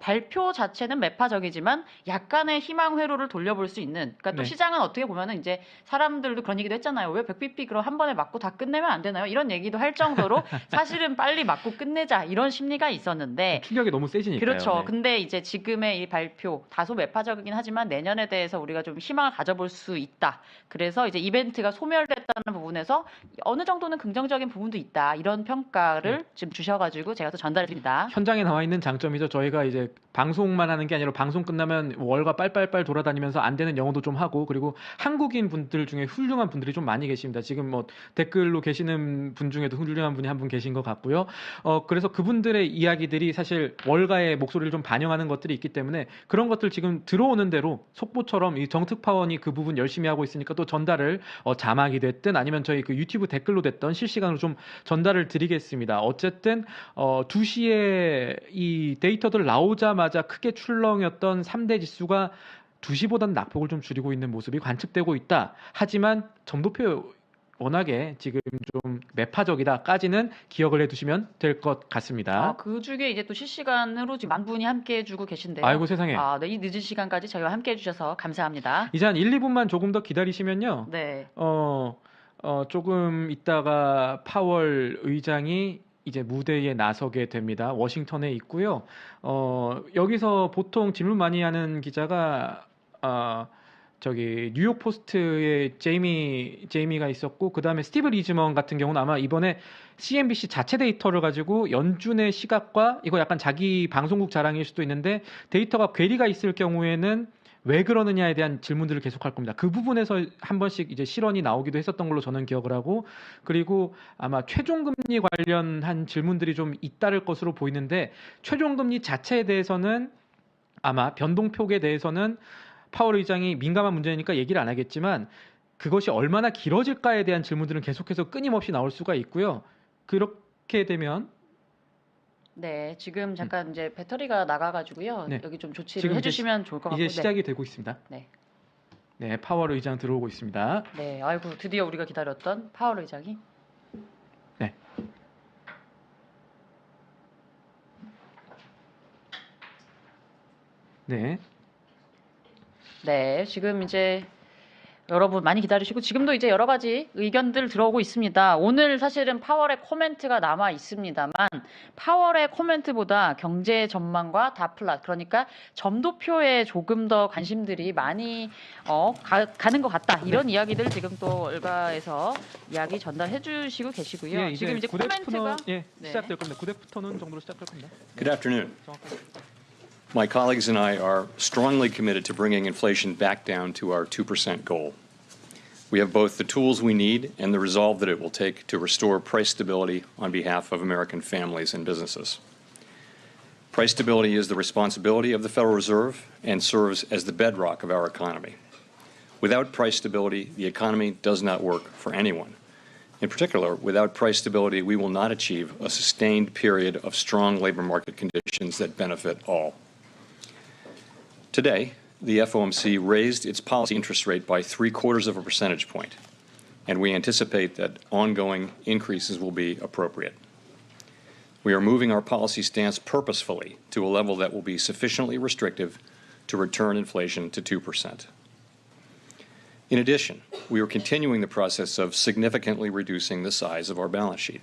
발표 자체는 매파적이지만 약간의 희망 회로를 돌려볼 수 있는. 그러니까 또
네.
시장은 어떻게 보면은 이제 사람들도 그런 얘기도 했잖아요. 왜 100bp 그럼 한 번에 맞고 다 끝내면 안 되나요? 이런 얘기도 할 정도로 사실은 빨리 맞고 끝내자 이런 심리가 있었는데
충격이 너무 세지니까요.
그렇죠.
네.
근데 이제 지금의 이 발표 다소 매파적이긴 하지만 내년에 대해서 우리가 좀 희망을 가져볼 수 있다. 그래서 이제 이벤트가 소멸됐다는 부분에서 어느 정도는 긍정적인 부분도 있다. 이런 평가를 지금 주셔가지고 제가 또 전달해 드립니다.
현장에 나와 있는 장점이죠. 저희가 이제 방송만 하는 게 아니라 방송 끝나면 월가 빨빨빨 돌아다니면서 안 되는 영어도 좀 하고, 그리고 한국인 분들 중에 훌륭한 분들이 좀 많이 계십니다. 지금 뭐 댓글로 계시는 분 중에도 훌륭한 분이 한 분 계신 것 같고요. 그래서 그분들의 이야기들이 사실 월가의 목소리를 좀 반영하는 것들이 있기 때문에 그런 것들 지금 들어오는 대로 속보처럼 이 정특파원이 그 부분 열심히 하고 있으니까 또 전달을 자막이 됐든 아니면 저희 그 유튜브 댓글로 됐던 실시간으로 좀 전달을 드리겠습니다. 어쨌든 2시에 이 데이터들 나오자마자 크게 출렁였던 3대 지수가 2시보다는 낙폭을 좀 줄이고 있는 모습이 관측되고 있다. 하지만 점도표 워낙에 지금 좀 매파적이다까지는 기억을 해두시면 될 것 같습니다.
그 중에 이제 또 실시간으로 지금 만 분이 함께 해주고 계신데요.
아이고 세상에.
네, 이 늦은 시간까지 저희와 함께 해주셔서 감사합니다.
이제 한 1, 2분만 조금 더 기다리시면요.
네.
조금 있다가 파월 의장이 이제 무대에 나서게 됩니다. 워싱턴에 있고요. 여기서 보통 질문 많이 하는 기자가 저기 뉴욕 포스트에 제이미가 있었고, 그 다음에 스티브 리즈먼 같은 경우는 아마 이번에 CNBC 자체 데이터를 가지고 연준의 시각과, 이거 약간 자기 방송국 자랑일 수도 있는데 데이터가 괴리가 있을 경우에는 왜 그러느냐에 대한 질문들을 계속할 겁니다. 그 부분에서 한 번씩 이제 실언이 나오기도 했었던 걸로 저는 기억을 하고, 그리고 아마 최종금리 관련한 질문들이 좀 잇따를 것으로 보이는데, 최종금리 자체에 대해서는 아마 변동폭에 대해서는 파월 의장이 민감한 문제니까 얘기를 안 하겠지만 그것이 얼마나 길어질까에 대한 질문들은 계속해서 끊임없이 나올 수가 있고요. 그렇게 되면
네, 지금 잠깐 이제 배터리가 나가가지고요.
네.
여기 좀 조치를
지금
해주시면 좋을 것 같고.
이제 시작이 되고 있습니다.
네.
네, 파월 의장 들어오고 있습니다.
네, 아이고 드디어 우리가 기다렸던 파월 의장이.
네. 네.
네, 지금 이제 여러분 많이 기다리시고 지금도 이제 여러 가지 의견들 들어오고 있습니다. 오늘 사실은 파월의 코멘트가 남아 있습니다만 파월의 코멘트보다 경제 전망과 다 플랫, 그러니까 점도표에 조금 더 관심들이 많이 가는 것 같다. 이런 이야기들 지금 또 월가에서 이야기 전달해 주시고 계시고요.
예,
지금 이제 코멘트가
시작될 겁니다. 9대부터는 정도로 시작될 겁니다.
Good afternoon. My colleagues and I are strongly committed to bringing inflation back down to our 2% goal. We have both the tools we need and the resolve that it will take to restore price stability on behalf of American families and businesses. Price stability is the responsibility of the Federal Reserve and serves as the bedrock of our economy. Without price stability, the economy does not work for anyone. In particular, without price stability, we will not achieve a sustained period of strong labor market conditions that benefit all. Today, the FOMC raised its policy interest rate by 0.75 percentage point, and we anticipate that ongoing increases will be appropriate. We are moving our policy stance purposefully to a level that will be sufficiently restrictive to return inflation to 2%. In addition, we are continuing the process of significantly reducing the size of our balance sheet.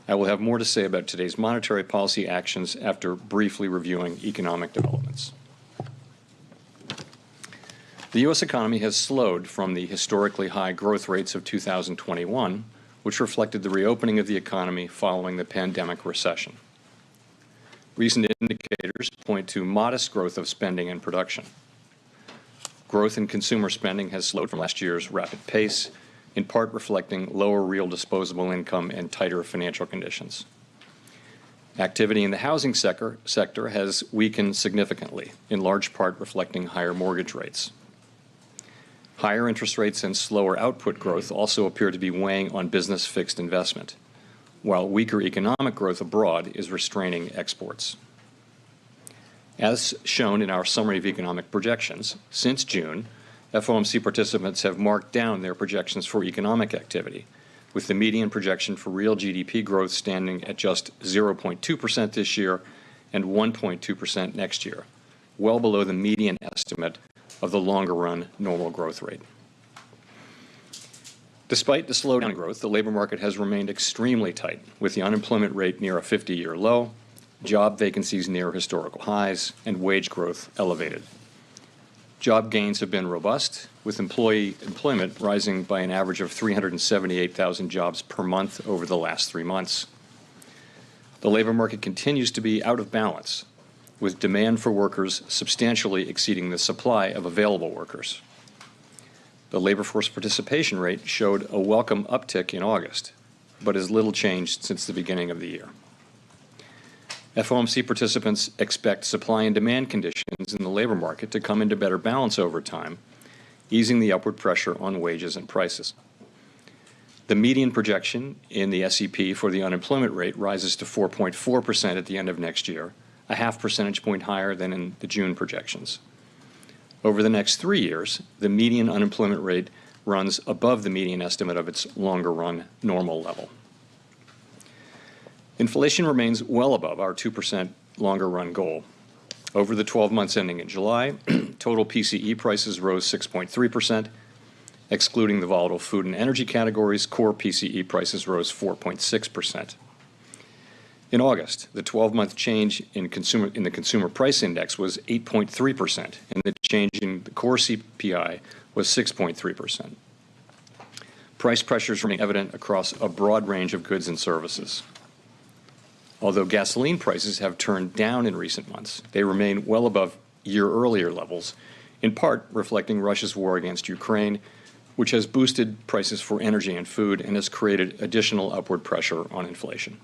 I will have more to say about today's monetary policy actions after briefly reviewing economic developments. The U.S. economy has slowed from the historically high growth rates of 2021, which reflected the reopening of the economy following the pandemic recession. Recent indicators point to modest growth of spending and production. Growth in consumer spending has slowed from last year's rapid pace, in part reflecting lower real disposable income and tighter financial conditions. Activity in the housing sector has weakened significantly, in large part reflecting higher mortgage rates. Higher interest rates and slower output growth also appear to be weighing on business fixed investment, while weaker economic growth abroad is restraining exports. As shown in our summary of economic projections, since June, FOMC participants have marked down their projections for economic activity, with the median projection for real GDP growth standing at just 0.2% this year and 1.2% next year, well below the median estimate of the longer-run normal growth rate. Despite the slowdown in growth, the labor market has remained extremely tight, with the unemployment rate near a 50-year low, job vacancies near historical highs, and wage growth elevated. Job gains have been robust, with employment rising by an average of 378,000 jobs per month over the last 3 months. The labor market continues to be out of balance, with demand for workers substantially exceeding the supply of available workers. The labor force participation rate showed a welcome uptick in August, but has little changed since the beginning of the year. FOMC participants expect supply and demand conditions in the labor market to come into better balance over time, easing the upward pressure on wages and prices. The median projection in the SEP for the unemployment rate rises to 4.4% at the end of next year, a half percentage point higher than in the June projections. Over the next 3 years, the median unemployment rate runs above the median estimate of its longer-run normal level. Inflation remains well above our 2% longer-run goal. Over the 12 months ending in July, total PCE prices rose 6.3%. Excluding the volatile food and energy categories, core PCE prices rose 4.6%. In August, the 12-month change in the consumer price index was 8.3%, and the change in the core CPI was 6.3%. Price pressures remain evident across a broad range of goods and services. Although gasoline prices have turned down in recent months, they remain well above year-earlier levels, in part reflecting Russia's war against Ukraine, which has boosted prices for energy and food and has created additional upward pressure on inflation.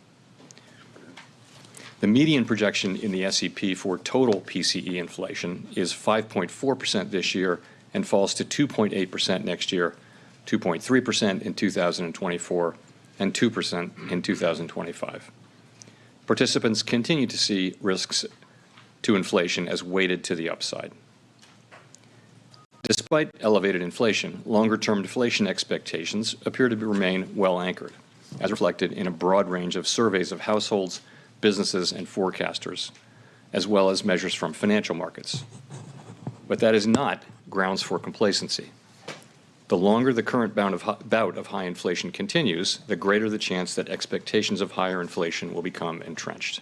The median projection in the SEP for total PCE inflation is 5.4% this year and falls to 2.8% next year, 2.3% in 2024, and 2% in 2025. Participants continue to see risks to inflation as weighted to the upside. Despite elevated inflation, longer-term deflation expectations appear to remain well anchored, as reflected in a broad range of surveys of households, businesses, and forecasters, as well as measures from financial markets. But that is not grounds for complacency. The longer the current bout of high inflation continues, the greater the chance that expectations of higher inflation will become entrenched.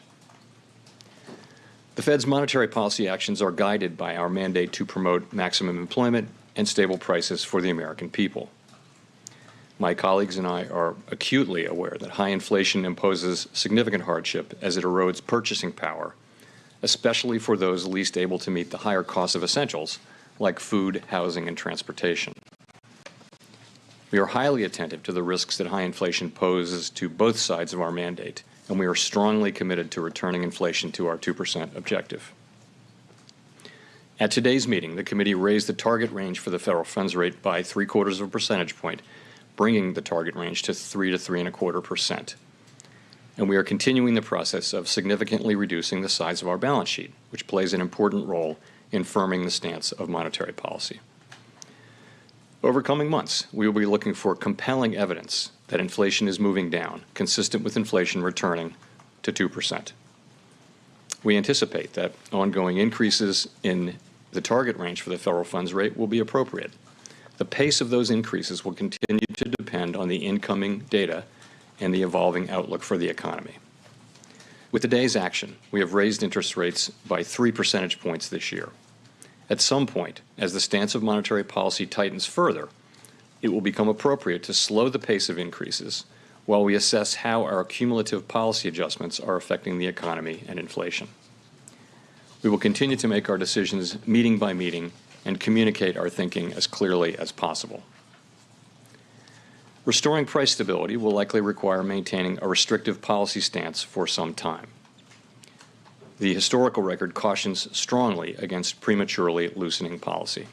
The Fed's monetary policy actions are guided by our mandate to promote maximum employment and stable prices for the American people. My colleagues and I are acutely aware that high inflation imposes significant hardship as it erodes purchasing power, especially for those least able to meet the higher costs of essentials like food, housing, and transportation. We are highly attentive to the risks that high inflation poses to both sides of our mandate, and we are strongly committed to returning inflation to our 2% objective. At today's meeting, the committee raised the target range for the federal funds rate by 0.75 of a percentage point, bringing the target range to 3 to 3.25%. And we are continuing the process of significantly reducing the size of our balance sheet, which plays an important role in firming the stance of monetary policy. Over coming months, we will be looking for compelling evidence that inflation is moving down, consistent with inflation returning to 2%. We anticipate that ongoing increases in the target range for the federal funds rate will be appropriate. The pace of those increases will continue to depend on the incoming data and the evolving outlook for the economy. With today's action, we have raised interest rates by 3 percentage points this year. At some point, as the stance of monetary policy tightens further, it will become appropriate to slow the pace of increases while we assess how our cumulative policy adjustments are affecting the economy and inflation. We will continue to make our decisions meeting by meeting and communicate our thinking as clearly as possible. Restoring price stability will likely require maintaining a restrictive policy stance for some time. The historical record cautions strongly against prematurely loosening policy.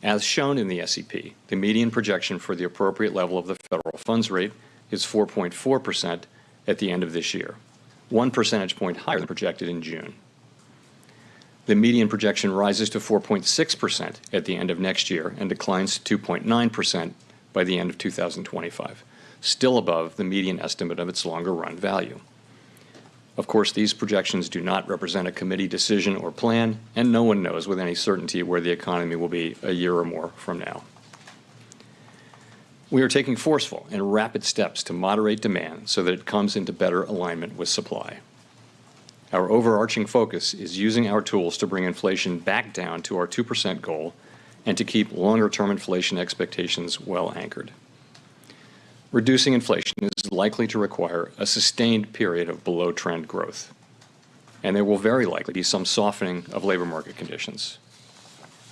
As shown in the SEP, the median projection for the appropriate level of the federal funds rate is 4.4% at the end of this year, 1 percentage point higher than projected in June. The median projection rises to 4.6% at the end of next year and declines to 2.9% by the end of 2025, still above the median estimate of its longer-run value. Of course, these projections do not represent a committee decision or plan, and no one knows with any certainty where the economy will be a year or more from now. We are taking forceful and rapid steps to moderate demand so that it comes into better alignment with supply. Our overarching focus is using our tools to bring inflation back down to our 2% goal and to keep longer-term inflation expectations well anchored. Reducing inflation is likely to require a sustained period of below-trend growth, and there will very likely be some softening of labor market conditions.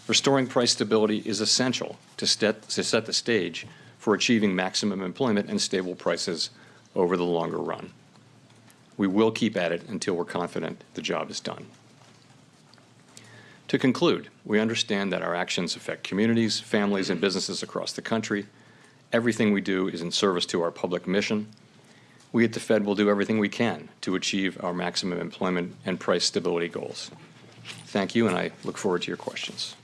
Restoring price stability is essential to set the stage for achieving maximum employment and stable prices over the longer run. We will keep at it until we're confident the job is done. To conclude, we understand that our actions affect communities, families, and businesses across the country. Everything we do is in service to our public mission. We at the Fed will do everything we can to achieve our maximum employment and price stability goals. Thank you, and I look forward to your questions.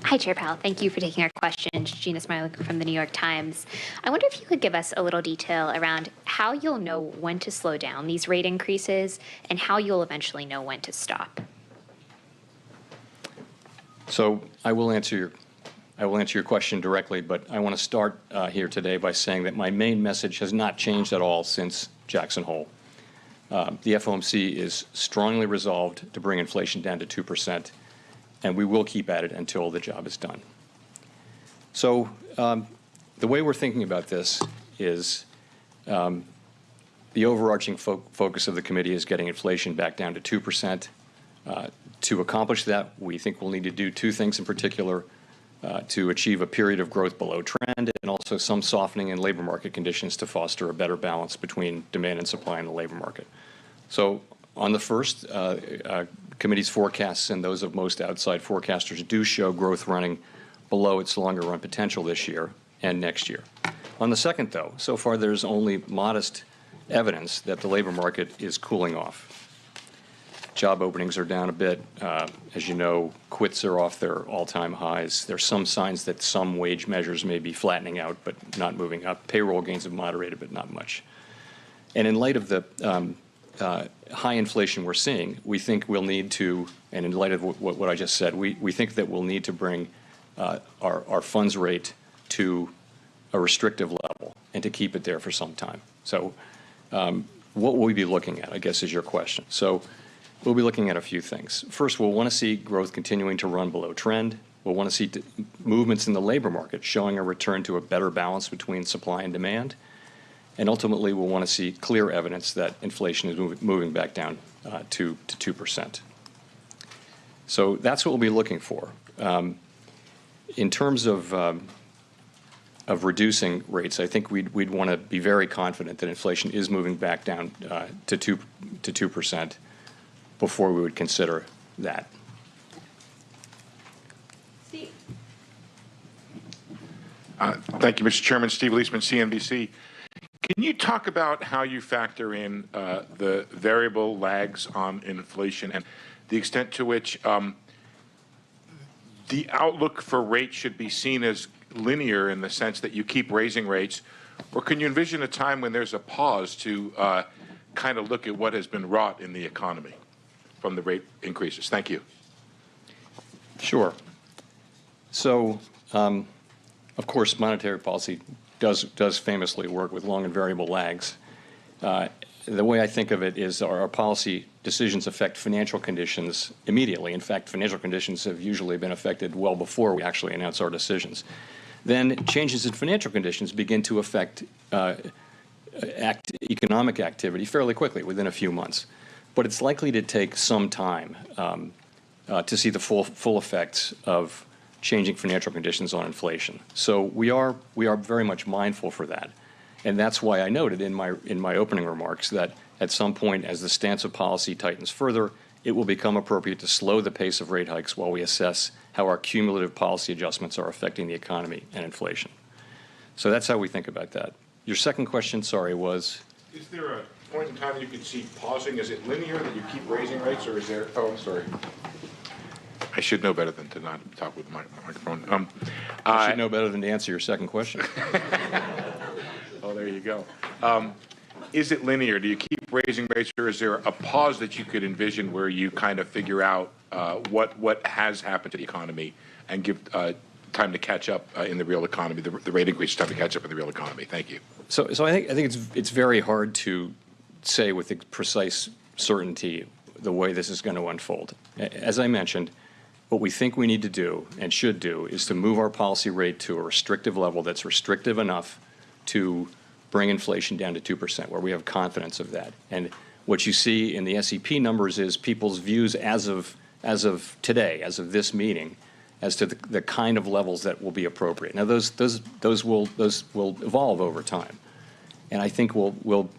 Hi, Chair Powell. Thank you for taking our questions. Gina Smirlik from the New York Times. I wonder if you could give us a little detail around how you'll know when to slow down these rate increases and how you'll eventually know when to stop.
So I will answer your question directly, but I want to start here today by saying that my main message has not changed at all since Jackson Hole. The FOMC is strongly resolved to bring inflation down to 2%, and we will keep at it until the job is done. So the way we're thinking about this is the overarching focus of the committee is getting inflation back down to 2%. To accomplish that, we think we'll need to do two things in particular: to achieve a period of growth below trend and also some softening in labor market conditions to foster a better balance between demand and supply in the labor market. So on the first, committee's forecasts and those of most outside forecasters do show growth running below its longer-run potential this year and next year. On the second, though, so far there's only modest evidence that the labor market is cooling off. Job openings are down a bit. As you know, quits are off their all-time highs. There's some signs that some wage measures may be flattening out but not moving up. Payroll gains have moderated, but not much. And in light of the high inflation we're seeing, we think we'll need to, and in light of what I just said, we think that we'll need to bring our funds rate to a restrictive level and to keep it there for some time. So what will we be looking at, I guess, is your question. So we'll be looking at a few things. First, we'll want to see growth continuing to run below trend. We'll want to see movements in the labor market showing a return to a better balance between supply and demand. And ultimately, we'll want to see clear evidence that inflation is moving back down to 2%. So that's what we'll be looking for. In terms of reducing rates, I think we'd want to be very confident that inflation is moving back down to 2% before we would consider that.
Steve.
Thank you, Mr. Chairman. Steve Leisman, CNBC. Can you talk about how you factor in the variable lags on inflation and the extent to which the outlook for rates should be seen as linear in the sense that you keep raising rates, or can you envision a time when there's a pause to kind of look at what has been wrought in the economy from the rate increases? Thank you.
Sure. So, of course, monetary policy does famously work with long and variable lags. the way I think of it is our policy decisions affect financial conditions immediately. In fact, financial conditions have usually been affected well before we actually announce our decisions. Then changes in financial conditions begin to affect economic activity fairly quickly, within a few months. But it's likely to take some time to see the full effects of changing financial conditions on inflation. So we are very much mindful for that. And that's why I noted in my opening remarks that at some point, as the stance of policy tightens further, it will become appropriate to slow the pace of rate hikes while we assess how our cumulative policy adjustments are affecting the economy and inflation. So that's how we think about that. Your second question, sorry, was?
Is there a point in time you can see pausing? Is it linear that you keep raising rates, or is there? Oh, I'm sorry. I should know better than to not talk with my microphone.
I should know better than to answer your second question.
Oh, there you go. Is it linear? Do you keep raising rates, or is there a pause that you could envision where you kind of figure out what has happened to the economy and give time to catch up in the real economy, the rate increase time to catch up in the real economy? Thank you.
So I think it's very hard to say with precise certainty the way this is going to unfold. As I mentioned, what we think we need to do and should do is to move our policy rate to a restrictive level that's restrictive enough to bring inflation down to 2%, where we have confidence of that. And what you see in the SEP numbers is people's views as of today, as of this meeting, as to the kind of levels that will be appropriate. Now, those will evolve over time, and I think we'll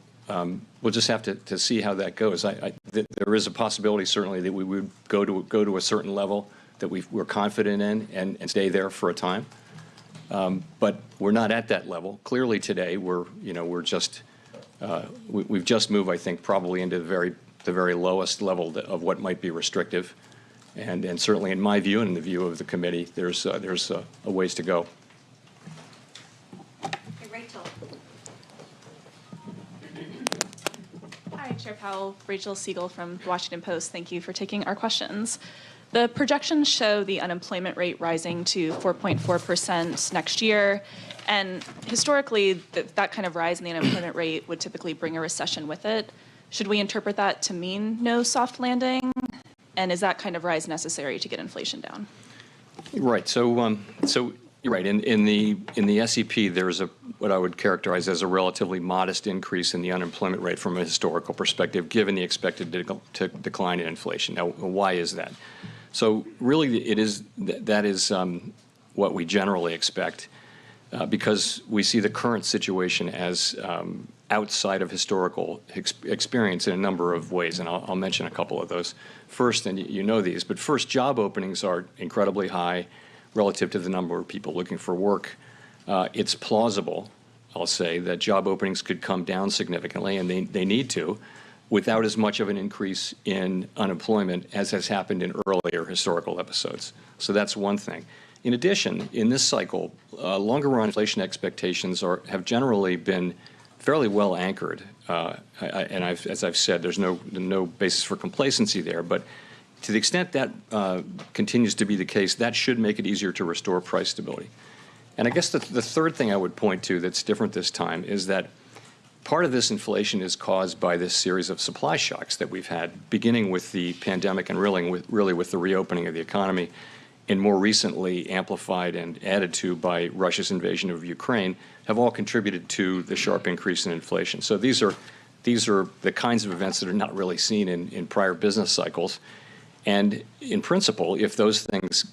just have to see how that goes. There is a possibility, certainly, that we would go to a certain level that we're confident in and stay there for a time. But we're not at that level. Clearly, today we've just moved, I think, probably into the very lowest level of what might be restrictive. And certainly, in my view and in the view of the committee, there's a ways to go.
Rachel. Hi, Chair Powell. Rachel Siegel from The Washington Post. Thank you for taking our questions. The projections show the unemployment rate rising to 4.4% next year. And historically, that kind of rise in the unemployment rate would typically bring a recession with it. Should we interpret that to mean no soft landing? And is that kind of rise necessary to get inflation down?
Right. So you're right. In the SEP, there's what I would characterize as a relatively modest increase in the unemployment rate from a historical perspective, given the expected decline in inflation. Now, why is that? So really, that is what we generally expect, because we see the current situation as outside of historical experience in a number of ways, and I'll mention a couple of those. First, and you know these, but first, job openings are incredibly high relative to the number of people looking for work. It's plausible, I'll say, that job openings could come down significantly, and they need to, without as much of an increase in unemployment as has happened in earlier historical episodes. So that's one thing. In addition, in this cycle, longer run inflation expectations have generally been fairly well anchored. As I've said, there's no basis for complacency there. But to the extent that continues to be the case, that should make it easier to restore price stability. And I guess the third thing I would point to that's different this time is that part of this inflation is caused by this series of supply shocks that we've had, beginning with the pandemic and really with the reopening of the economy, and more recently amplified and added to by Russia's invasion of Ukraine, have all contributed to the sharp increase in inflation. So these are the kinds of events that are not really seen in prior business cycles. And in principle, if those things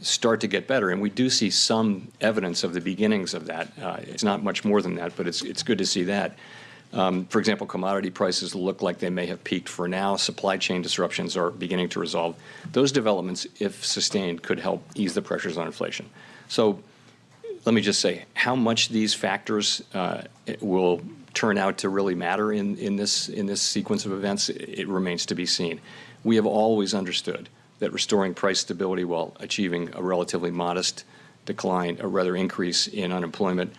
start to get better, and we do see some evidence of the beginnings of that, it's not much more than that, but it's good to see that. For example, commodity prices look like they may have peaked for now. Supply chain disruptions are beginning to resolve. Those developments, if sustained, could help ease the pressures on inflation. So let me just say, how much these factors will turn out to really matter in this sequence of events, it remains to be seen. We have always understood that restoring price stability while achieving a relatively modest decline, or rather increase in unemployment,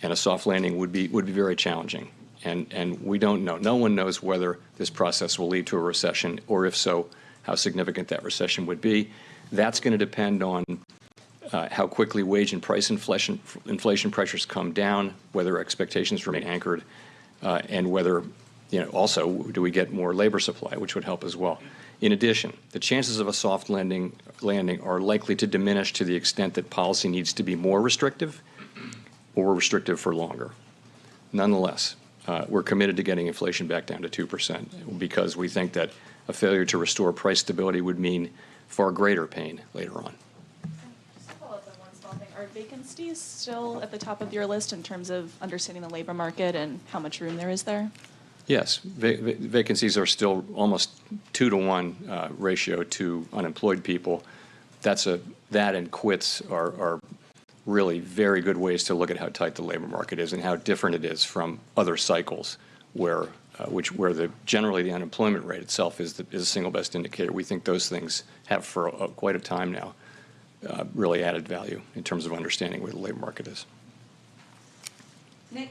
and a soft landing would be very challenging. And we don't know. No one knows whether this process will lead to a recession, or if so, how significant that recession would be. That's going to depend on how quickly wage and price inflation pressures come down, whether expectations remain anchored, and whether Also, do we get more labor supply, which would help as well. In addition, the chances of a soft landing are likely to diminish to the extent that policy needs to be more restrictive or restrictive for longer. Nonetheless, we're committed to getting inflation back down to 2% because we think that a failure to restore price stability would mean far greater pain later on.
Just to follow up on one small thing, are vacancies still at the top of your list in terms of understanding the labor market and how much room there is there?
Yes, vacancies are still almost 2-to-1 ratio to unemployed people. That and quits are really very good ways to look at how tight the labor market is and how different it is from other cycles where generally the unemployment rate itself is the single best indicator. We think those things have for quite a time now really added value in terms of understanding where the labor market is.
Nick.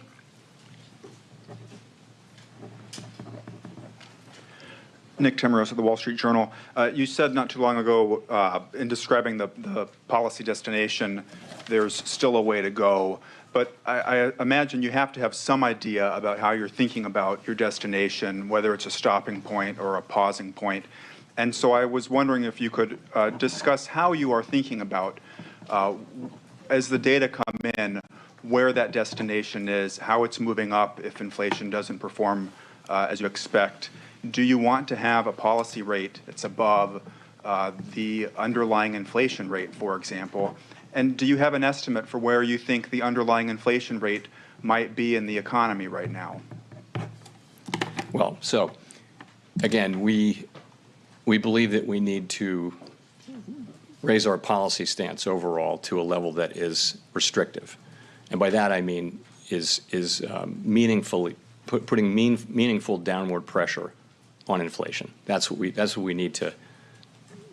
Nick Timmeros of the Wall Street Journal. You said not too long ago in describing the policy destination, there's still a way to go. But I imagine you have to have some idea about how you're thinking about your destination, whether it's a stopping point or a pausing point. And so I was wondering if you could discuss how you are thinking about, as the data come in, where that destination is, how it's moving up if inflation doesn't perform as you expect. Do you want to have a policy rate that's above the underlying inflation rate, for example? And do you have an estimate for where you think the underlying inflation rate might be in the economy right now?
Well, so again, we believe that we need to raise our policy stance overall to a level that is restrictive, and by that I mean is meaningfully putting meaningful downward pressure on inflation. That's what we need to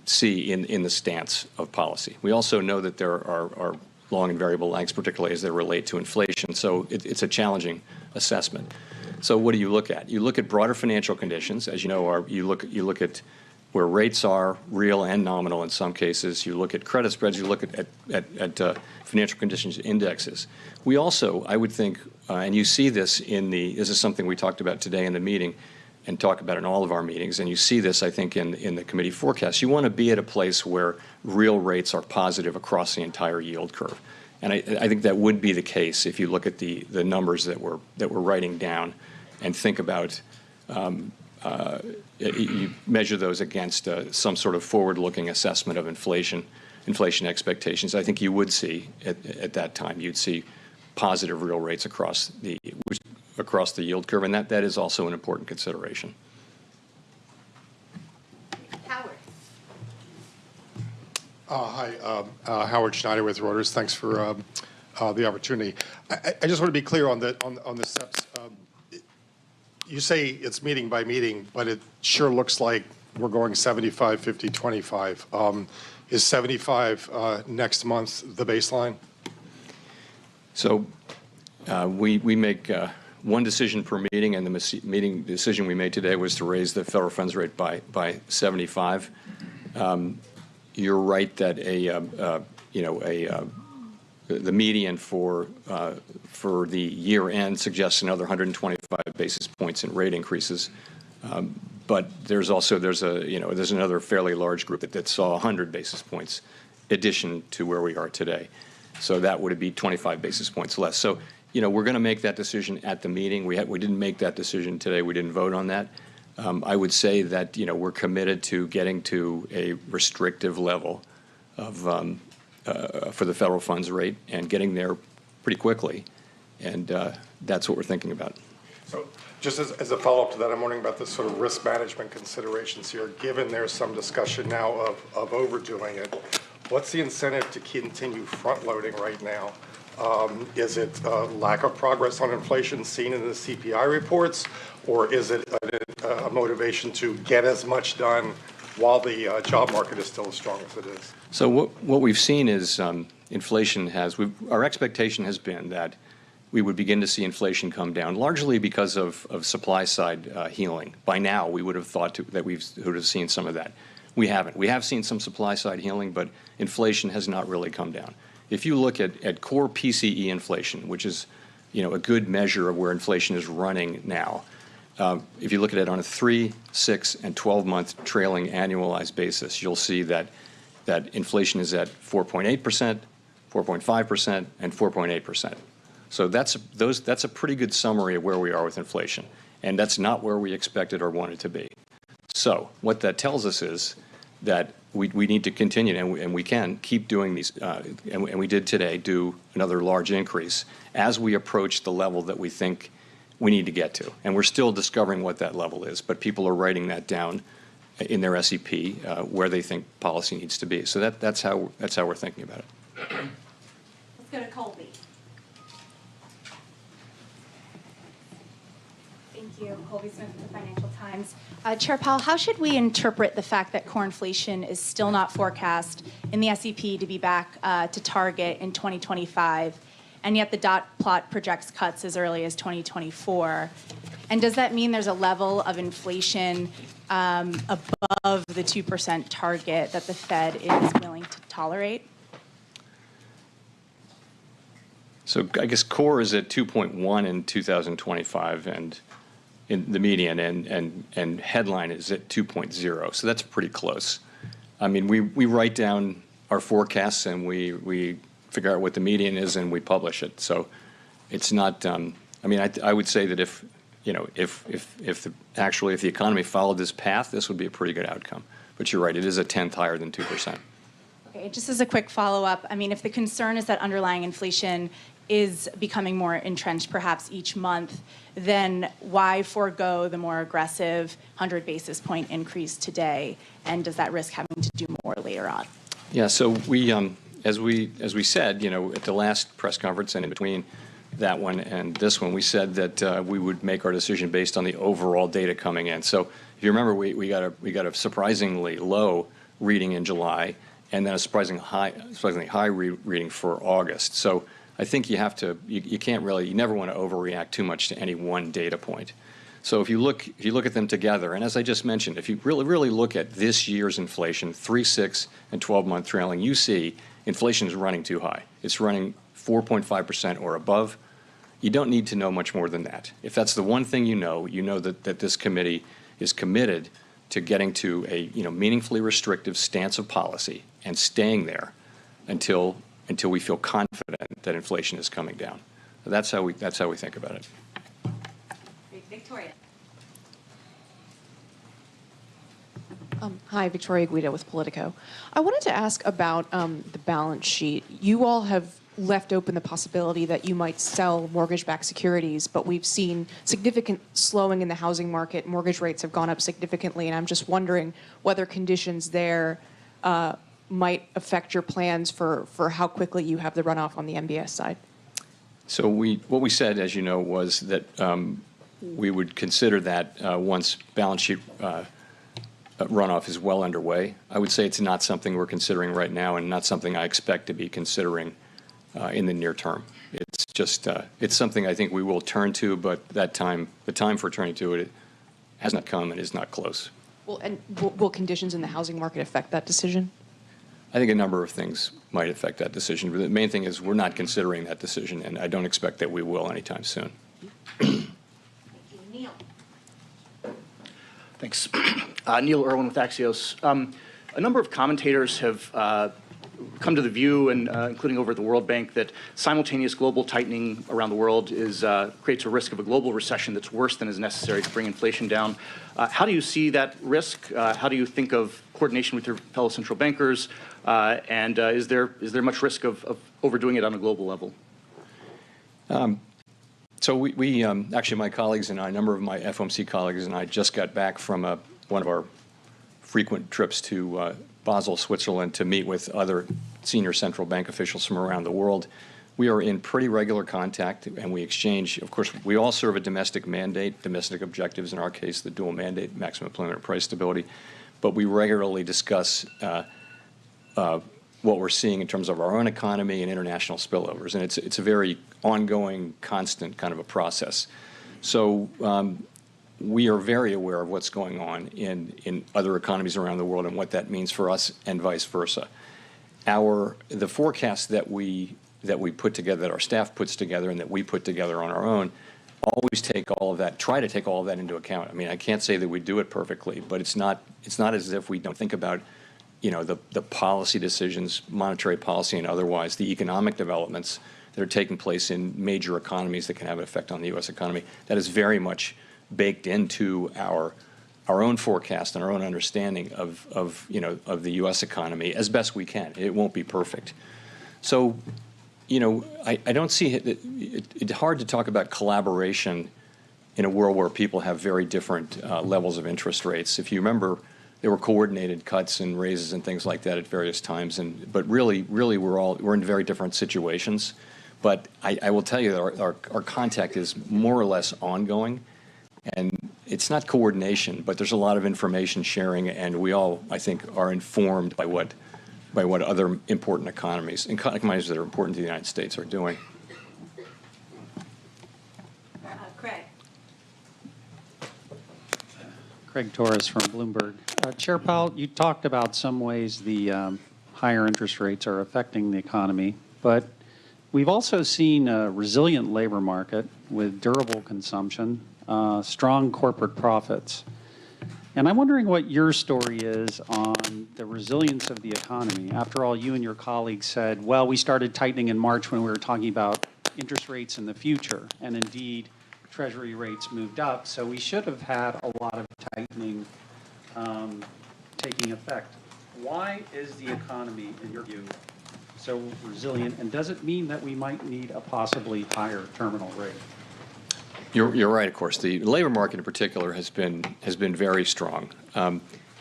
see in the stance of policy. We also know that there are long and variable lags, particularly as they relate to inflation. So it's a challenging assessment. So what do you look at? You look at broader financial conditions, as you know. You look at where rates are, real and nominal in some cases. You look at credit spreads. You look at financial conditions indexes. We also, I would think, and you see this this is something we talked about today in the meeting, and talk about in all of our meetings, and you see this, I think, in the committee forecast. You want to be at a place where real rates are positive across the entire yield curve, and I think that would be the case if you look at the numbers that we're writing down, and think about you measure those against some sort of forward-looking assessment of inflation expectations. I think you would see at that time you'd see positive real rates across the yield curve, and that is also an important consideration.
Howard.
Hi, Howard Schneider with Reuters. Thanks for the opportunity. I just want to be clear on the steps. You say it's meeting by meeting, but it sure looks like we're going 75, 50, 25. Is 75 next month the baseline?
So we make one decision per meeting, and the meeting decision we made today was to raise the federal funds rate by 75. You're right that the median for the year end suggests another 125 basis points in rate increases. But there's another fairly large group that saw 100 basis points addition to where we are today. So that would be 25 basis points less. So we're going to make that decision at the meeting. We didn't make that decision today. We didn't vote on that. I would say that we're committed to getting to a restrictive level of for the federal funds rate and getting there pretty quickly, and that's what we're thinking about.
So just as a follow-up to that, I'm wondering about the sort of risk management considerations here. Given there's some discussion now of overdoing it, what's the incentive to continue front-loading right now? Is it lack of progress on inflation seen in the CPI reports, or is it a motivation to get as much done while the job market is still as strong as it is?
So what we've seen is inflation our expectation has been that we would begin to see inflation come down, largely because of supply side healing. By now, we would have thought that we would have seen some of that. We haven't. We have seen some supply side healing, but inflation has not really come down. If you look at core PCE inflation, which is a good measure of where inflation is running now, if you look at it on a 3, 6, and 12-month trailing annualized basis, you'll see that inflation is at 4.8%, 4.5%, and 4.8%. So that's a pretty good summary of where we are with inflation, and that's not where we expected or wanted to be. So what that tells us is that we need to continue, and we can keep doing these, and we did today do another large increase as we approach the level that we think we need to get to. And we're still discovering what that level is, but people are writing that down in their SEP where they think policy needs to be. So that's how we're thinking about it.
Let's go to Colby. Thank you. Colby Smith with the Financial Times. Chair Powell, how should we interpret the fact that core inflation is still not forecast in the SEP to be back to target in 2025, and yet the dot plot projects cuts as early as 2024? And does that mean there's a level of inflation above the 2% target that the Fed is willing to tolerate?
So I guess core is at 2.1 in 2025, and in the median, and headline is at 2.0. So that's pretty close. I mean, we write down our forecasts and we figure out what the median is and we publish it. So it's not. I mean, I would say that if the economy followed this path, this would be a pretty good outcome. But you're right; it is a tenth higher than 2%.
Okay, just as a quick follow-up, I mean, if the concern is that underlying inflation is becoming more entrenched perhaps each month, then why forego the more aggressive 100 basis point increase today? And does that risk having to do more later on?
Yeah, so we, as we said, at the last press conference and in between that one and this one, we said that we would make our decision based on the overall data coming in. So if you remember, we got a surprisingly low reading in July, and then a surprisingly high reading for August. So I think you never want to overreact too much to any one data point. So if you look at them together, and as I just mentioned, if you really look at this year's inflation, 3, 6, and 12-month trailing, you see inflation is running too high. It's running 4.5% or above. You don't need to know much more than that. If that's the one thing you know that this committee is committed to getting to a meaningfully restrictive stance of policy and staying there until we feel confident that inflation is coming down. That's how we think about it.
Victoria.
Hi, Victoria Guida with Politico. I wanted to ask about the balance sheet. You all have left open the possibility that you might sell mortgage-backed securities, but we've seen significant slowing in the housing market. Mortgage rates have gone up significantly, and I'm just wondering whether conditions there might affect your plans for how quickly you have the runoff on the MBS side.
So what we said, as you know, was that we would consider that once balance sheet runoff is well underway. I would say it's not something we're considering right now, and not something I expect to be considering in the near term. It's just it's something I think we will turn to, but the time for turning to it has not come and is not close.
Well, and will conditions in the housing market affect that decision?
I think a number of things might affect that decision, but the main thing is we're not considering that decision, and I don't expect that we will anytime soon.
Neil.
Thanks. Neil Irwin with Axios. A number of commentators have come to the view, and including over at the World Bank, that simultaneous global tightening around the world creates a risk of a global recession that's worse than is necessary to bring inflation down. How do you see that risk? How do you think of coordination with your fellow central bankers? And is there much risk of overdoing it on a global level?
So we actually, my colleagues and I, a number of my FOMC colleagues and I just got back from one of our frequent trips to Basel, Switzerland, to meet with other senior central bank officials from around the world. We are in pretty regular contact, and we exchange. Of course, we all serve a domestic mandate, domestic objectives, in our case, the dual mandate, maximum employment and price stability. But we regularly discuss what we're seeing in terms of our own economy and international spillovers. And it's a very ongoing, constant kind of a process. So we are very aware of what's going on in other economies around the world and what that means for us and vice versa. The forecast that we put together, that our staff puts together and that we put together on our own, always take all of that, try to take all of that into account. I mean, I can't say that we do it perfectly, but it's not as if we don't think about, the policy decisions, monetary policy and otherwise, the economic developments that are taking place in major economies that can have an effect on the U.S. economy. That is very much baked into our own forecast and our own understanding of the U.S. economy as best we can. It won't be perfect. So, I don't see it's hard to talk about collaboration in a world where people have very different levels of interest rates. If you remember, there were coordinated cuts and raises and things like that at various times, but really we're in very different situations. But I will tell you that our contact is more or less ongoing, and it's not coordination, but there's a lot of information sharing, and we all, I think, are informed by what other important economies that are important to the United States are doing.
Craig.
Craig Torres from Bloomberg. Chair Powell, you talked about some ways the higher interest rates are affecting the economy, but we've also seen a resilient labor market with durable consumption, strong corporate profits. And I'm wondering what your story is on the resilience of the economy. After all, you and your colleagues said, well, we started tightening in March when we were talking about interest rates in the future. And indeed, Treasury rates moved up. So we should have had a lot of tightening taking effect. Why is the economy, in your view, so resilient? And does it mean that we might need a possibly higher terminal rate?
You're right, of course. The labor market in particular has been very strong,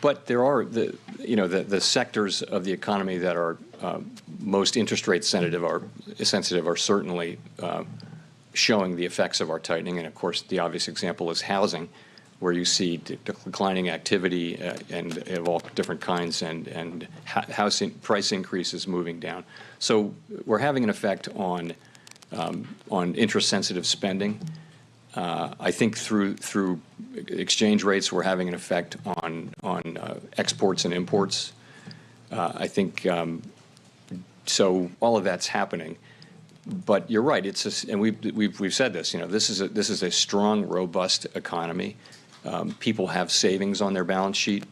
but there are the sectors of the economy that are most interest rate sensitive are certainly showing the effects of our tightening. And of course, the obvious example is housing, where you see declining activity and of all different kinds, and housing price increases moving down. So we're having an effect on interest sensitive spending. I think through exchange rates, we're having an effect on exports and imports. I think so. All of that's happening, but you're right. And we've said this. This is a strong, robust economy. People have savings on their balance sheet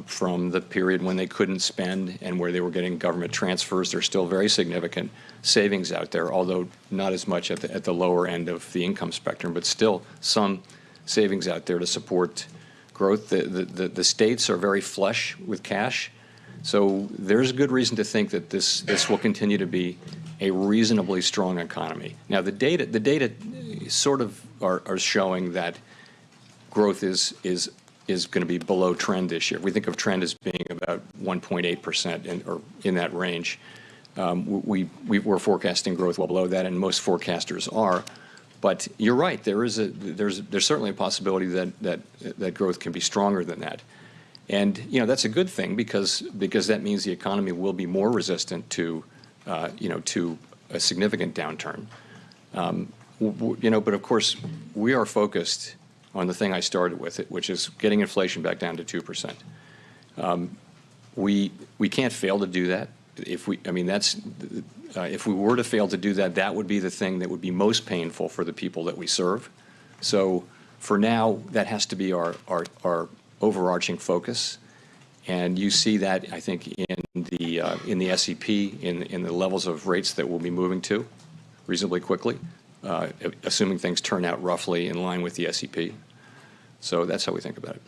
from the period when they couldn't spend and where they were getting government transfers. There's still very significant savings out there, although not as much at the lower end of the income spectrum, but still some savings out there to support growth. The states are very flush with cash, so there's good reason to think that this will continue to be a reasonably strong economy. Now, the data sort of are showing that growth is going to be below trend this year. We think of trend as being about 1.8% or in that range. We're forecasting growth well below that, and most forecasters are. But you're right. There's certainly a possibility that growth can be stronger than that, and that's a good thing because that means the economy will be more resistant to a significant downturn. But of course we are focused on the thing I started with, which is getting inflation back down to 2%. We can't fail to do that. If we were to fail to do that, that would be the thing that would be most painful for the people that we serve. So for now, that has to be our overarching focus, and you see that, I think, in the SEP, in the levels of rates that we'll be moving to reasonably quickly, assuming things turn out roughly in line with the SEP. So that's how we think about it.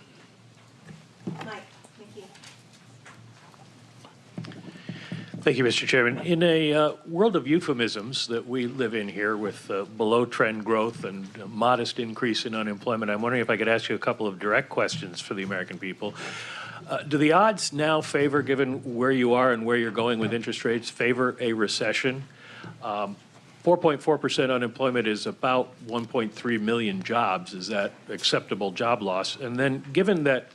Mike, thank you.
Thank you, Mr. Chairman. In a world of euphemisms that we live in here with below-trend growth and a modest increase in unemployment, I'm wondering if I could ask you a couple of direct questions for the American people. Do the odds now favor, given where you are and where you're going with interest rates, favor a recession? 4.4% unemployment is about 1.3 million jobs. Is that acceptable job loss? And then given that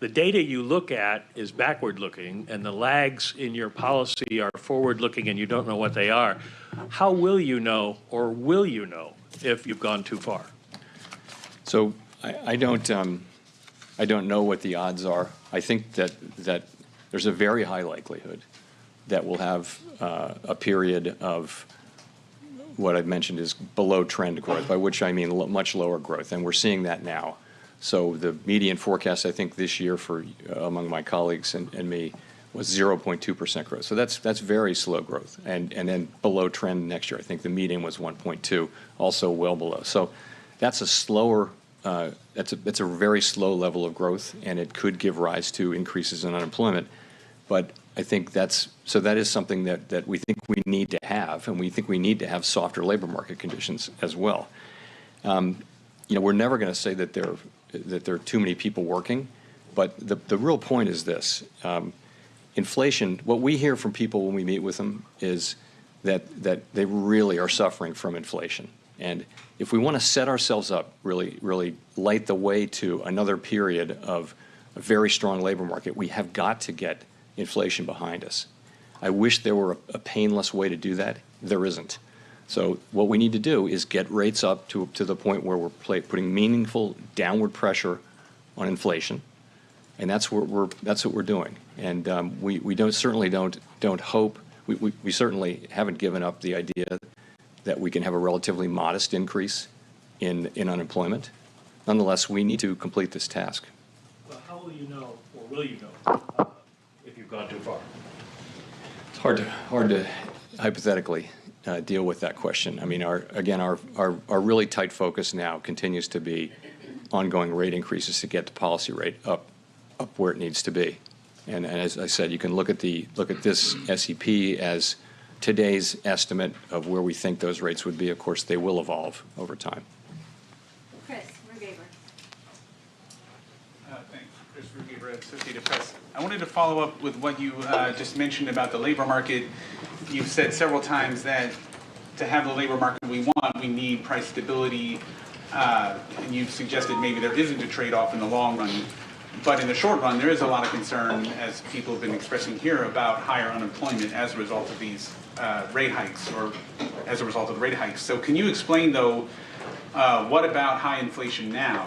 the data you look at is backward-looking and the lags in your policy are forward-looking and you don't know what they are, how will you know, or will you know, if you've gone too far?
So I don't know what the odds are. I think that there's a very high likelihood that we'll have a period of what I've mentioned is below trend growth, by which I mean much lower growth, and we're seeing that now. So the median forecast, I think, this year for among my colleagues and me was 0.2% growth. So that's very slow growth, and then below trend next year. I think the median was 1.2, also well below. So that's a slower. That's a very slow level of growth, and it could give rise to increases in unemployment. But I think that is something that we think we need to have, and we think we need to have softer labor market conditions as well. We're never going to say that there are too many people working, but the real point is this. Inflation, what we hear from people when we meet with them is that they really are suffering from inflation. And if we want to set ourselves up, really light the way to another period of a very strong labor market, we have got to get inflation behind us. I wish there were a painless way to do that. There isn't. So what we need to do is get rates up to the point where we're putting meaningful downward pressure on inflation, and that's what we're doing. And we certainly don't hope. We certainly haven't given up the idea that we can have a relatively modest increase in unemployment. Nonetheless, we need to complete this task.
Well, how will you know, or will you know, if you've gone too far?
It's hard to hypothetically deal with that question. I mean, our really tight focus now continues to be ongoing rate increases to get the policy rate up where it needs to be. And as I said, you can look at this SEP as today's estimate of where we think those rates would be. Of course, they will evolve over time.
Chris Rugaber.
Thanks. Chris Rugaber, Associated Press. I wanted to follow up with what you just mentioned about the labor market. You've said several times that to have the labor market we want, we need price stability, and you've suggested maybe there isn't a trade-off in the long run. But in the short run, there is a lot of concern, as people have been expressing here, about higher unemployment as a result of these rate hikes, or as a result of the rate hikes. So can you explain, though, what about high inflation now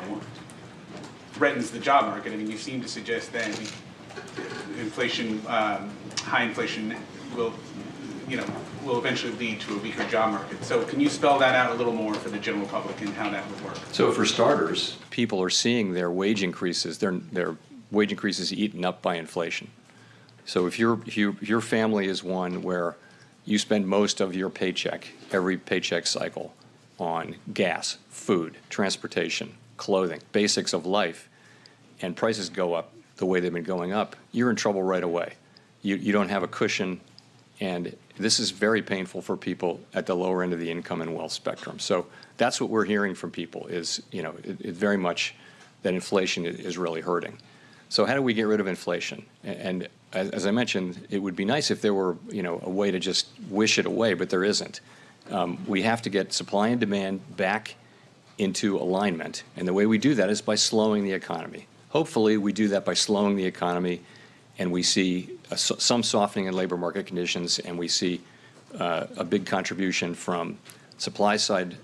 threatens the job market? I mean, you seem to suggest that inflation, high inflation will eventually lead to a weaker job market. So can you spell that out a little more for the general public and how that would work?
So for starters, people are seeing their wage increases, their wage increases eaten up by inflation. So if your family is one where you spend most of your paycheck, every paycheck cycle, on gas, food, transportation, clothing, basics of life, and prices go up the way they've been going up, you're in trouble right away. You don't have a cushion, and this is very painful for people at the lower end of the income and wealth spectrum. So that's what we're hearing from people is, it very much that inflation is really hurting. So how do we get rid of inflation? And as I mentioned, it would be nice if there were, a way to just wish it away, but there isn't. We have to get supply and demand back into alignment, and the way we do that is by slowing the economy. Hopefully, we do that by slowing the economy, and we see some softening in labor market conditions, and we see a big contribution from supply side,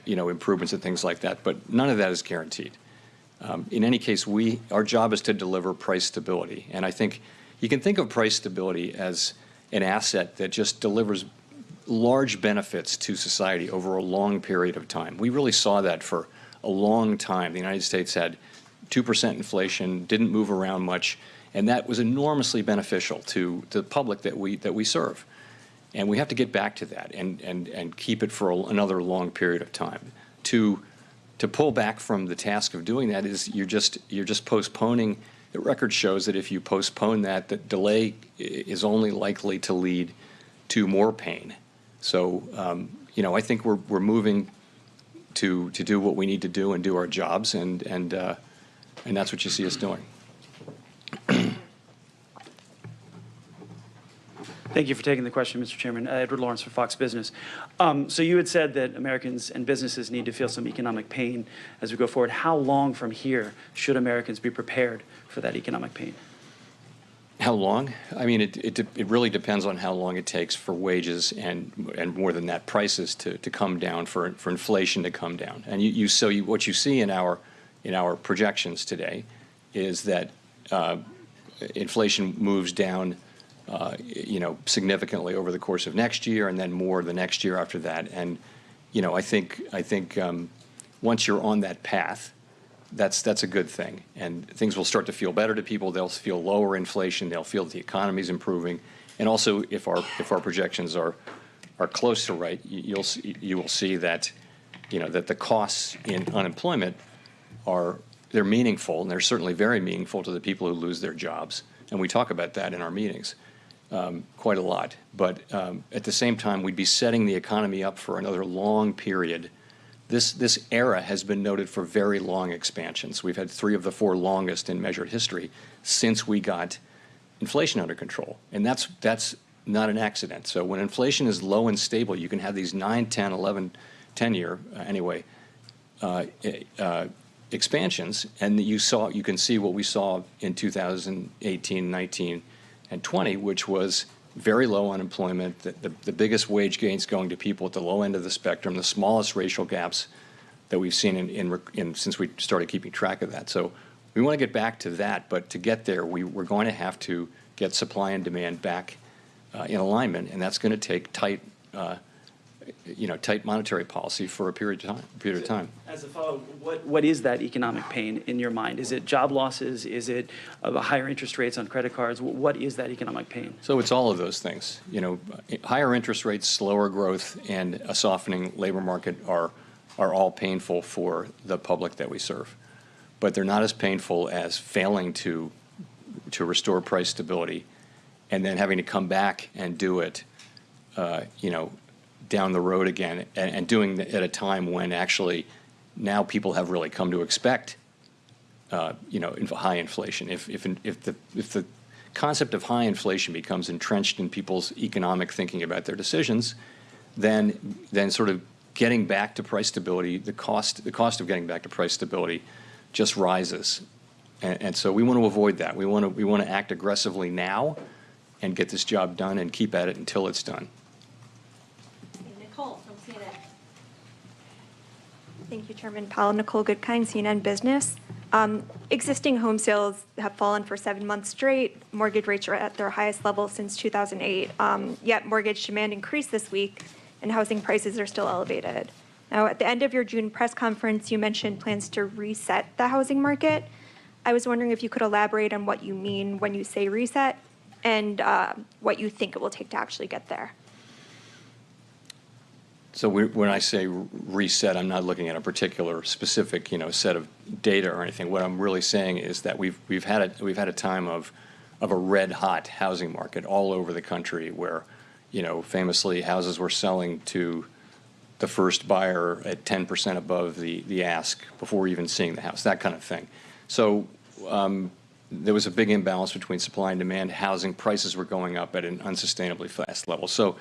improvements and things like that. But none of that is guaranteed. In any case, our job is to deliver price stability, and I think you can think of price stability as an asset that just delivers large benefits to society over a long period of time. We really saw that for a long time. The United States had 2% inflation, didn't move around much, and that was enormously beneficial to the public that we serve. And we have to get back to that and keep it for another long period of time. To pull back from the task of doing that is you're just postponing. The record shows that if you postpone that, the delay is only likely to lead to more pain. So I think we're moving to do what we need to do and do our jobs, and that's what you see us doing.
Thank you for taking the question, Mr. Chairman. Edward Lawrence for Fox Business. So you had said that Americans and businesses need to feel some economic pain as we go forward. How long from here should Americans be prepared for that economic pain?
How long? I mean, it really depends on how long it takes for wages and more than that, prices to come down, for inflation to come down. And what you see in our projections today is that inflation moves down significantly over the course of next year, and then more the next year after that. And I think once you're on that path, that's a good thing, and things will start to feel better to people. They'll feel lower inflation. They'll feel that the economy is improving, and also if our projections are close to right, you will see that that the costs in unemployment they're meaningful, and they're certainly very meaningful to the people who lose their jobs, and we talk about that in our meetings quite a lot. But at the same time, we'd be setting the economy up for another long period. This era has been noted for very long expansions. We've had 3 of the 4 longest in measured history since we got inflation under control, and that's not an accident. So when inflation is low and stable, you can have these 9, 10, 11, 10-year expansions, and you can see what we saw in 2018, 19, and 20, which was very low unemployment, the biggest wage gains going to people at the low end of the spectrum, the smallest racial gaps that we've seen since we started keeping track of that. So we want to get back to that, but to get there, we're going to have to get supply and demand back in alignment, and that's going to take tight monetary policy for a period of time.
As a follow-up, what is that economic pain in your mind? Is it job losses? Is it higher interest rates on credit cards? What is that economic pain?
So it's all of those things. Higher interest rates, slower growth, and a softening labor market are all painful for the public that we serve. But they're not as painful as failing to restore price stability and then having to come back and do it, down the road again, and doing it at a time when actually now people have really come to expect, high inflation. If the concept of high inflation becomes entrenched in people's economic thinking about their decisions, then sort of getting back to price stability, the cost of getting back to price stability just rises, and so we want to avoid that. We want to act aggressively now, and get this job done and keep at it until it's done.
Nicole from CNN.
Thank you, Chairman Powell. Nicole Goodkind, CNN Business. Existing home sales have fallen for 7 months straight. Mortgage rates are at their highest level since 2008. Yet mortgage demand increased this week, and housing prices are still elevated. Now, at the end of your June press conference, you mentioned plans to reset the housing market. I was wondering if you could elaborate on what you mean when you say reset, and what you think it will take to actually get there.
So when I say reset, I'm not looking at a particular specific, set of data or anything. What I'm really saying is that we've had a time of a red hot housing market all over the country, where, famously houses were selling to the first buyer at 10% above the ask before even seeing the house, that kind of thing. So there was a big imbalance between supply and demand. Housing prices were going up at an unsustainably fast level. So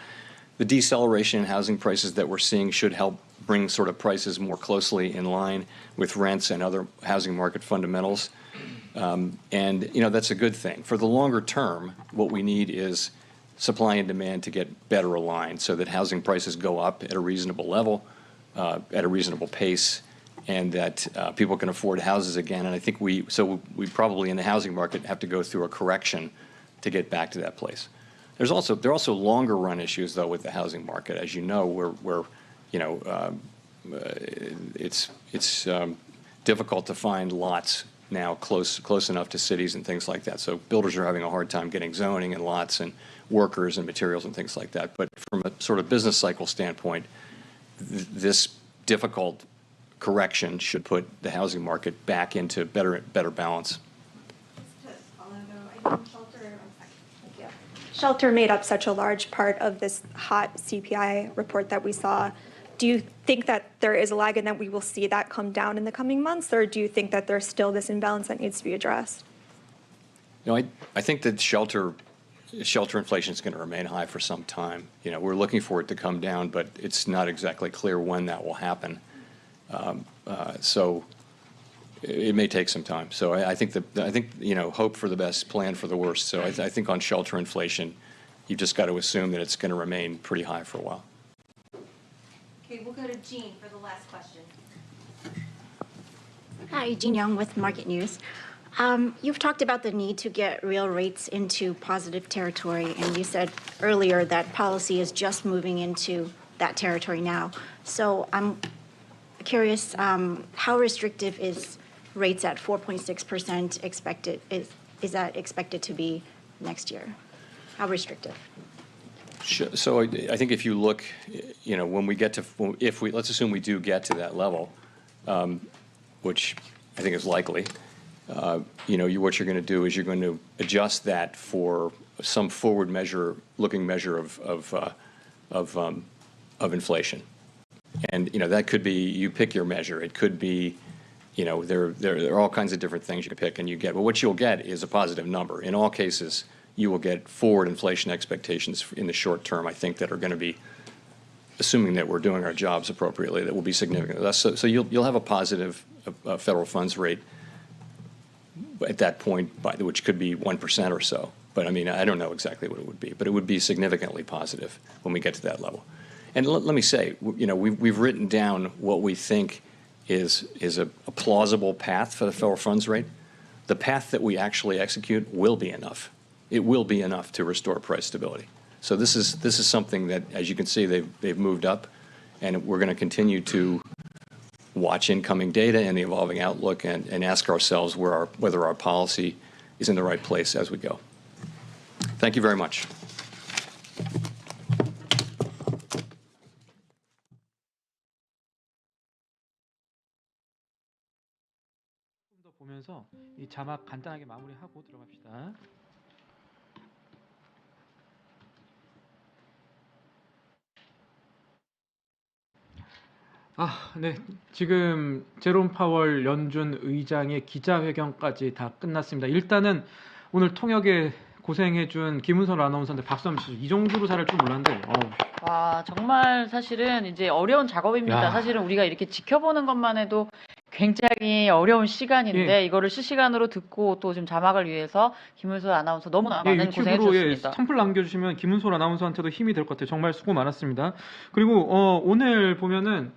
the deceleration in housing prices that we're seeing should help bring sort of prices more closely in line with rents and other housing market fundamentals. And that's a good thing. For the longer term, what we need is supply and demand to get better aligned so that housing prices go up at a reasonable level, at a reasonable pace, and that people can afford houses again. And I think we probably in the housing market have to go through a correction to get back to that place. There are also longer run issues though with the housing market, as you know, where it's difficult to find lots now close enough to cities and things like that. So builders are having a hard time getting zoning and lots and workers and materials and things like that. But from a sort of business cycle standpoint, this difficult correction should put the housing market back into better balance.
Shelter made up such a large part of this hot CPI report that we saw. Do you think that there is a lag and that we will see that come down in the coming months, or do you think that there's still this imbalance that needs to be addressed?
I think that shelter inflation is going to remain high for some time. We're looking for it to come down, but it's not exactly clear when that will happen. So it may take some time. So I think hope for the best, plan for the worst. So I think on shelter inflation, you've just got to assume that it's going to remain pretty high for a while.
Okay, we'll go to Jean for the last question.
Hi, Jean Young with Market News. You've talked about the need to get real rates into positive territory, and you said earlier that policy is just moving into that territory now. So I'm curious, how restrictive is rates at 4.6% expected? Is that expected to be next year? How restrictive?
So I think if you look, when we get to, let's assume we do get to that level, which I think is likely, what you're going to do is you're going to adjust that for some forward looking measure of inflation. And, that could be, you pick your measure. It could be, there are all kinds of different things you can pick and you get. But what you'll get is a positive number. In all cases, you will get forward inflation expectations in the short term, I think, that are going to be, assuming that we're doing our jobs appropriately, that will be significant. So you'll have a positive federal funds rate at that point, which could be 1% or so. But I mean, I don't know exactly what it would be, but it would be significantly positive when we get to that level. And let me say, we've written down what we think is a plausible path for the federal funds rate. The path that we actually execute will be enough. It will be enough to restore price stability. So this is something that, as you can see, they've moved up, and we're going to continue to watch incoming data and the evolving outlook and ask ourselves whether our policy is in the right place as we go. Thank you very much.
보면서 이 자막 간단하게 마무리하고 들어갑시다. 네. 지금 제롬 파월 연준 의장의 기자회견까지 다 끝났습니다. 일단은 오늘 통역에 고생해준 김은선 아나운서한테 박수 한번 치죠. 이 정도로 잘할 줄 몰랐는데.
와, 정말 사실은 이제 어려운 작업입니다.
야.
사실은 우리가 이렇게 지켜보는 것만 해도 굉장히 어려운 시간인데 이거를 실시간으로 듣고 또 지금 자막을 위해서 김은솔 아나운서 너무나 많은 고생해
유튜브로
주셨습니다.
선플 남겨주시면 김은솔 아나운서한테도 힘이 될 것 같아요. 정말 수고 많았습니다. 그리고 오늘 보면은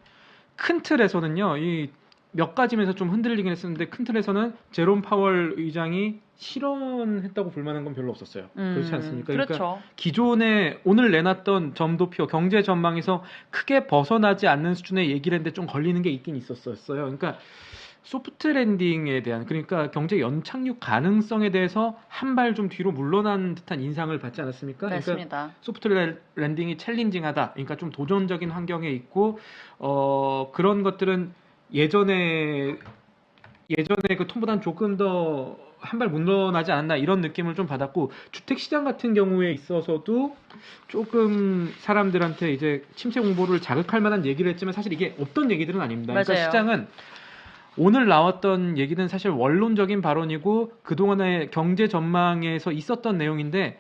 큰 틀에서는요, 이 몇 가지 면에서 좀 흔들리긴 했었는데 큰 틀에서는 제롬 파월 의장이 실언했다고 볼만한 건 별로 없었어요. 그렇지 않습니까?
그렇죠.
그러니까 기존에 오늘 내놨던 점도표 경제 전망에서 크게 벗어나지 않는 수준의 얘기를 했는데 좀 걸리는 게 있긴 있었어요. 그러니까 소프트 랜딩에 대한, 그러니까 경제 연착륙 가능성에 대해서 한 발 좀 뒤로 물러난 듯한 인상을 받지 않았습니까?
맞습니다.
그러니까 소프트 랜딩이 챌린징하다. 그러니까 좀 도전적인 환경에 있고 그런 것들은 예전에 그 톤보다는 조금 더 한 발 물러나지 않았나 이런 느낌을 좀 받았고, 주택시장 같은 경우에 있어서도 조금 사람들한테 이제 침체 공보를 자극할 만한 얘기를 했지만 사실 이게 없던 얘기들은 아닙니다.
맞아요.
그러니까 시장은 오늘 나왔던 얘기는 사실 원론적인 발언이고 그동안의 경제 전망에서 있었던 내용인데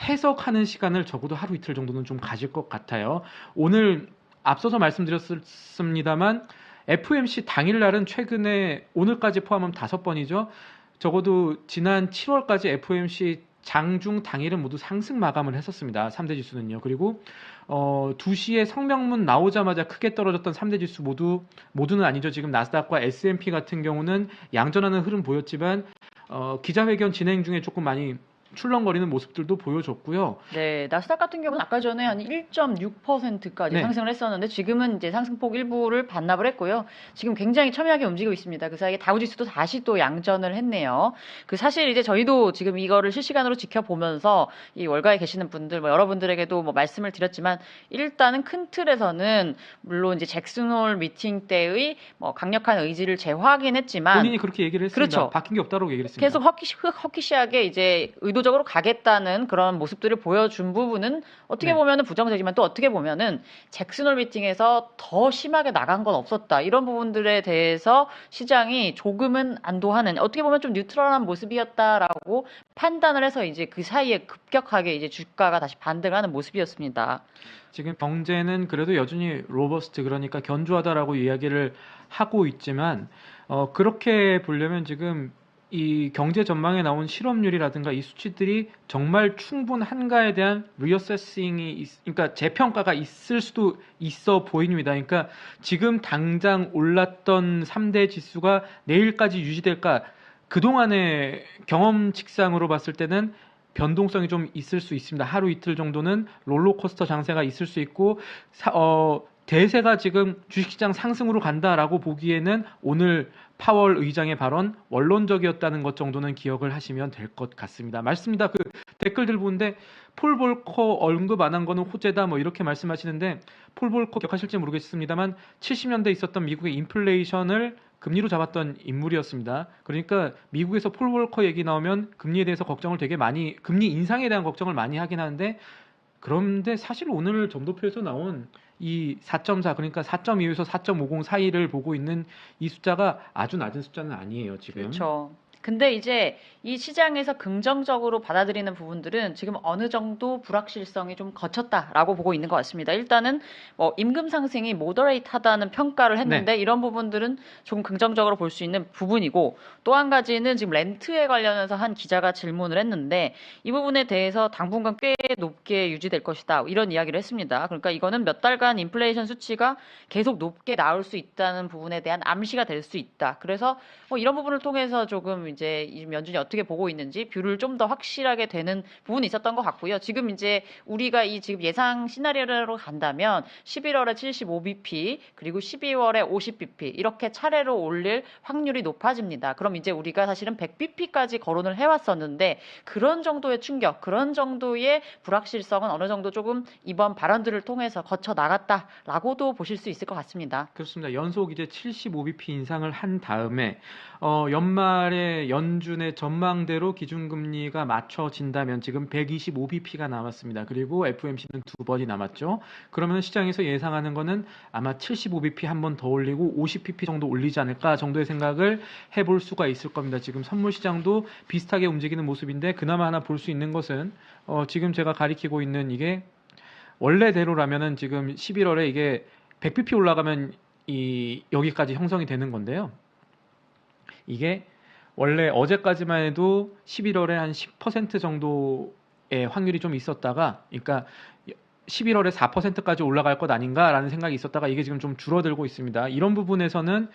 해석하는 시간을 적어도 하루 이틀 정도는 좀 가질 것 같아요. 오늘 앞서서 말씀드렸습니다만 FOMC 당일날은 최근에 오늘까지 포함하면 5번이죠. 적어도 지난 7월까지 FOMC 장중 당일은 모두 상승 마감을 했었습니다. 3대 지수는요. 그리고 2시에 성명문 나오자마자 크게 떨어졌던 3대 지수 모두는 아니죠. 지금 나스닥과 S&P 같은 경우는 양전하는 흐름 보였지만 기자회견 진행 중에 조금 많이 출렁거리는 모습들도 보여줬고요.
네, 나스닥 같은 경우는 아까 전에 한 1.6%까지
네.
상승을 했었는데 지금은 이제 상승폭 일부를 반납을 했고요. 지금 굉장히 첨예하게 움직이고 있습니다. 그 사이에 다우지수도 다시 또 양전을 했네요. 그 사실 이제 저희도 지금 이거를 실시간으로 지켜보면서 이 월가에 계시는 분들, 여러분들에게도 말씀을 드렸지만 일단은 큰 틀에서는 물론 이제 잭슨홀 미팅 때의 강력한 의지를 재확인했지만
본인이 그렇게 얘기를 했습니다.
그렇죠.
바뀐 게 없다고 얘기를 했습니다.
계속 허키시하게 이제 의도적으로 가겠다는 그런 모습들을 보여준 부분은 어떻게 보면은 부정적이지만 또 어떻게 보면은 잭슨홀 미팅에서 더 심하게 나간 건 없었다. 이런 부분들에 대해서 시장이 조금은 안도하는, 어떻게 보면 좀 뉴트럴한 모습이었다라고 판단을 해서 이제 그 사이에 급격하게 이제 주가가 다시 반등하는 모습이었습니다.
지금 경제는 그래도 여전히 로버스트, 그러니까 견조하다라고 이야기를 하고 있지만 그렇게 보려면 지금 이 경제 전망에 나온 실업률이라든가 이 수치들이 정말 충분한가에 대한 리어세싱이, 그러니까 재평가가 있을 수도 있어 보입니다. 그러니까 지금 당장 올랐던 3대 지수가 내일까지 유지될까? 그동안의 경험칙상으로 봤을 때는 변동성이 좀 있을 수 있습니다. 하루 이틀 정도는 롤러코스터 장세가 있을 수 있고 대세가 지금 주식시장 상승으로 간다라고 보기에는 오늘 파월 의장의 발언 원론적이었다는 것 정도는 기억을 하시면 될 것 같습니다. 맞습니다. 그 댓글들 보는데 폴 볼커 언급 안 한 거는 호재다 뭐 이렇게 말씀하시는데 폴 볼커 기억하실지 모르겠습니다.만 70년대 있었던 미국의 인플레이션을 금리로 잡았던 인물이었습니다. 그러니까 미국에서 폴 볼커 얘기 나오면 금리에 대해서 걱정을 되게 많이, 금리 인상에 대한 걱정을 많이 하긴 하는데, 그런데 사실 오늘 점도표에서 나온 이 4.4 그러니까 4.25에서 4.50 사이를 보고 있는 이 숫자가 아주 낮은 숫자는 아니에요, 지금.
그렇죠. 근데 이제 이 시장에서 긍정적으로 받아들이는 부분들은 지금 어느 정도 불확실성이 좀 거쳤다라고 보고 있는 것 같습니다. 일단은 뭐 임금 상승이 모더레이트하다는 평가를 했는데 이런 부분들은 조금 긍정적으로 볼 수 있는 부분이고, 또 한 가지는 지금 렌트에 관련해서 한 기자가 질문을 했는데 이 부분에 대해서 당분간 꽤 높게 유지될 것이다 이런 이야기를 했습니다. 그러니까 이거는 몇 달간 인플레이션 수치가 계속 높게 나올 수 있다는 부분에 대한 암시가 될 수 있다. 그래서 뭐 이런 부분을 통해서 조금 이제 연준이 어떻게 보고 있는지 뷰를 좀 더 확실하게 되는 부분이 있었던 것 같고요. 지금 이제 우리가 이 지금 예상 시나리오로 간다면 11월에 75bp 그리고 12월에 50bp 이렇게 차례로 올릴 확률이 높아집니다. 그럼 이제 우리가 사실은 100bp까지 거론을 해왔었는데 그런 정도의 충격, 그런 정도의 불확실성은 어느 정도 조금 이번 발언들을 통해서 거쳐 나갔다라고도 보실 수 있을 것 같습니다.
그렇습니다. 연속 이제 75bp 인상을 한 다음에 연말에 연준의 전망대로 기준금리가 맞춰진다면 지금 125bp가 남았습니다. 그리고 FOMC는 2번이 남았죠. 그러면 시장에서 예상하는 거는 아마 75bp 한 번 더 올리고 50bp 정도 올리지 않을까 정도의 생각을 해볼 수가 있을 겁니다. 지금 선물 시장도 비슷하게 움직이는 모습인데 그나마 하나 볼 수 있는 것은 지금 제가 가리키고 있는 이게 원래대로라면은 지금 11월에 이게 100bp 올라가면 여기까지 형성이 되는 건데요. 이게 원래 어제까지만 해도 11월에 한 10% 정도의 확률이 좀 있었다가, 그러니까 11월에 4%까지 올라갈 것 아닌가라는 생각이 있었다가 이게 지금 좀 줄어들고 있습니다. 이런 부분에서는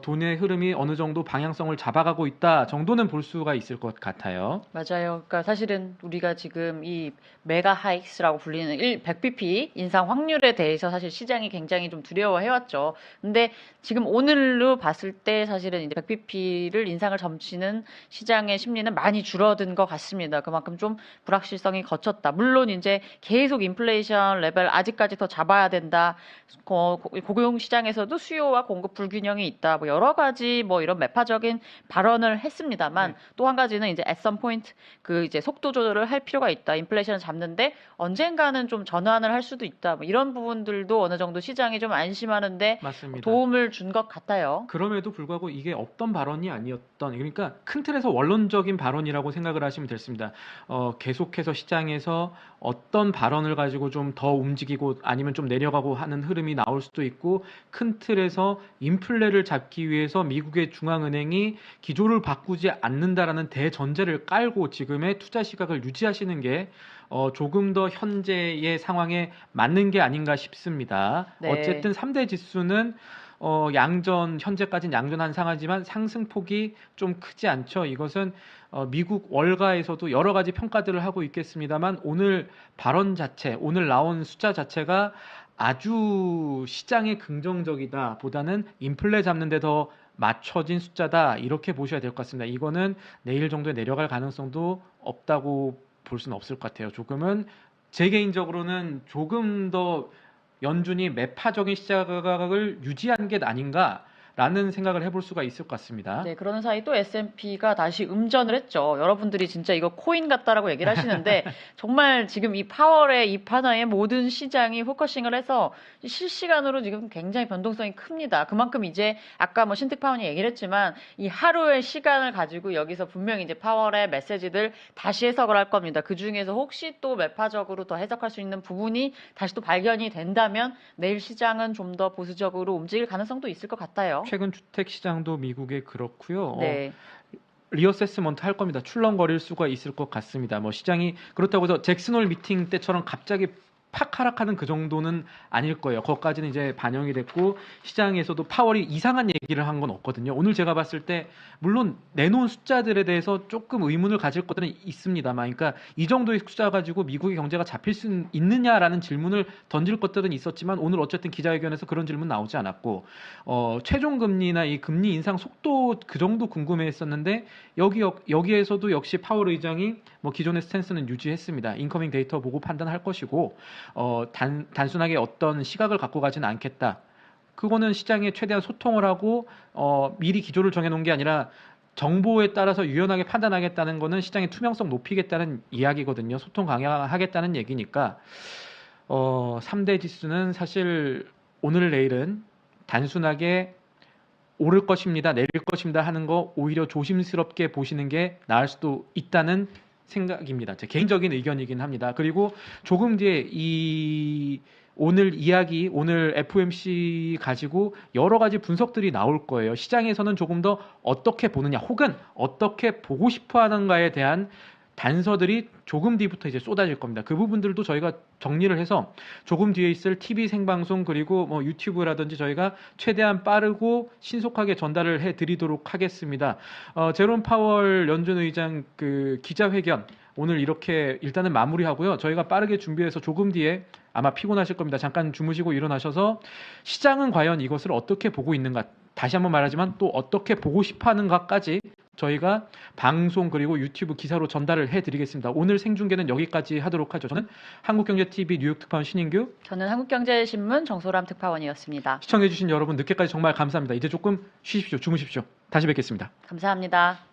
돈의 흐름이 어느 정도 방향성을 잡아가고 있다 정도는 볼 수가 있을 것 같아요.
맞아요. 그러니까 사실은 우리가 지금 이 메가 하이크스라고 불리는 100bp 인상 확률에 대해서 사실 시장이 굉장히 좀 두려워해왔죠. 근데 지금 오늘로 봤을 때 사실은 이제 100bp를 인상을 점치는 시장의 심리는 많이 줄어든 것 같습니다. 그만큼 좀 불확실성이 거쳤다. 물론 이제 계속 인플레이션 레벨 아직까지 더 잡아야 된다. 고용 시장에서도 수요와 공급 불균형이 있다. 뭐 여러 가지 뭐 이런 매파적인 발언을 했습니다만 또 한 가지는 이제 at some point 그 이제 속도 조절을 할 필요가 있다. 인플레이션을 잡는데 언젠가는 좀 전환을 할 수도 있다. 뭐 이런 부분들도 어느 정도 시장이 좀 안심하는데
맞습니다.
도움을 준 것 같아요.
그럼에도 불구하고 이게 없던 발언이 아니었던, 그러니까 큰 틀에서 원론적인 발언이라고 생각을 하시면 됐습니다. 계속해서 시장에서 어떤 발언을 가지고 좀 더 움직이고 아니면 좀 내려가고 하는 흐름이 나올 수도 있고, 큰 틀에서 인플레를 잡기 위해서 미국의 중앙은행이 기조를 바꾸지 않는다라는 대전제를 깔고 지금의 투자 시각을 유지하시는 게 조금 더 현재의 상황에 맞는 게 아닌가 싶습니다.
네.
어쨌든 3대 지수는 현재까지는 양전한 상황이지만 상승폭이 좀 크지 않죠. 이것은 미국 월가에서도 여러 가지 평가들을 하고 있겠습니다만 오늘 발언 자체, 오늘 나온 숫자 자체가 아주 시장에 긍정적이다 보다는 인플레 잡는 데 더 맞춰진 숫자다 이렇게 보셔야 될 것 같습니다. 이거는 내일 정도에 내려갈 가능성도 없다고 볼 수는 없을 것 같아요. 조금은 제 개인적으로는 조금 더 연준이 매파적인 시장을 유지한 게 아닌가라는 생각을 해볼 수가 있을 것 같습니다.
네, 그러는 사이 또 S&P가 다시 음전을 했죠. 여러분들이 진짜 이거 코인 같다라고 얘기를 하시는데 정말 지금 이 파월의 이 판화에 모든 시장이 포커싱을 해서 실시간으로 지금 굉장히 변동성이 큽니다. 그만큼 이제 아까 뭐 신특파원이 얘기를 했지만 이 하루의 시간을 가지고 여기서 분명히 이제 파월의 메시지들 다시 해석을 할 겁니다. 그 중에서 혹시 또 매파적으로 더 해석할 수 있는 부분이 다시 또 발견이 된다면 내일 시장은 좀 더 보수적으로 움직일 가능성도 있을 것 같아요.
최근 주택 시장도 미국에 그렇고요.
네.
리어세스먼트 할 겁니다. 출렁거릴 수가 있을 것 같습니다. 뭐 시장이 그렇다고 해서 잭슨홀 미팅 때처럼 갑자기 팍 하락하는 그 정도는 아닐 거예요. 그것까지는 이제 반영이 됐고 시장에서도 파월이 이상한 얘기를 한 건 없거든요. 오늘 제가 봤을 때 물론 내놓은 숫자들에 대해서 조금 의문을 가질 것들은 있습니다만, 그러니까 이 정도의 숫자 가지고 미국의 경제가 잡힐 수 있느냐라는 질문을 던질 것들은 있었지만 오늘 어쨌든 기자회견에서 그런 질문 나오지 않았고 최종 금리나 이 금리 인상 속도 그 정도 궁금해했었는데 여기에서도 역시 파월 의장이 뭐 기존의 스탠스는 유지했습니다. 인커밍 데이터 보고 판단할 것이고 단순하게 어떤 시각을 갖고 가지는 않겠다. 그거는 시장에 최대한 소통을 하고 미리 기조를 정해놓은 게 아니라 정보에 따라서 유연하게 판단하겠다는 거는 시장의 투명성 높이겠다는 이야기거든요. 소통 강화하겠다는 얘기니까 3대 지수는 사실 오늘 내일은 단순하게 오를 것입니다, 내릴 것입니다 하는 거 오히려 조심스럽게 보시는 게 나을 수도 있다는 생각입니다. 제 개인적인 의견이긴 합니다. 그리고 조금 뒤에 오늘 이야기, 오늘 FOMC 가지고 여러 가지 분석들이 나올 거예요. 시장에서는 조금 더 어떻게 보느냐 혹은 어떻게 보고 싶어 하는가에 대한 단서들이 조금 뒤부터 이제 쏟아질 겁니다. 그 부분들도 저희가 정리를 해서 조금 뒤에 있을 TV 생방송 그리고 뭐 유튜브라든지 저희가 최대한 빠르고 신속하게 전달을 해드리도록 하겠습니다. 제롬 파월 연준 의장 그 기자회견 오늘 이렇게 일단은 마무리하고요. 저희가 빠르게 준비해서 조금 뒤에 아마 피곤하실 겁니다. 잠깐 주무시고 일어나셔서 시장은 과연 이것을 어떻게 보고 있는가, 다시 한번 말하지만 또 어떻게 보고 싶어 하는가까지 저희가 방송 그리고 유튜브 기사로 전달을 해드리겠습니다. 오늘 생중계는 여기까지 하도록 하죠. 저는 한국경제TV 뉴욕 특파원 신인규,
저는 한국경제신문 정소람 특파원이었습니다.
시청해주신 여러분 늦게까지 정말 감사합니다. 이제 조금 쉬십시오. 주무십시오. 다시 뵙겠습니다.
감사합니다.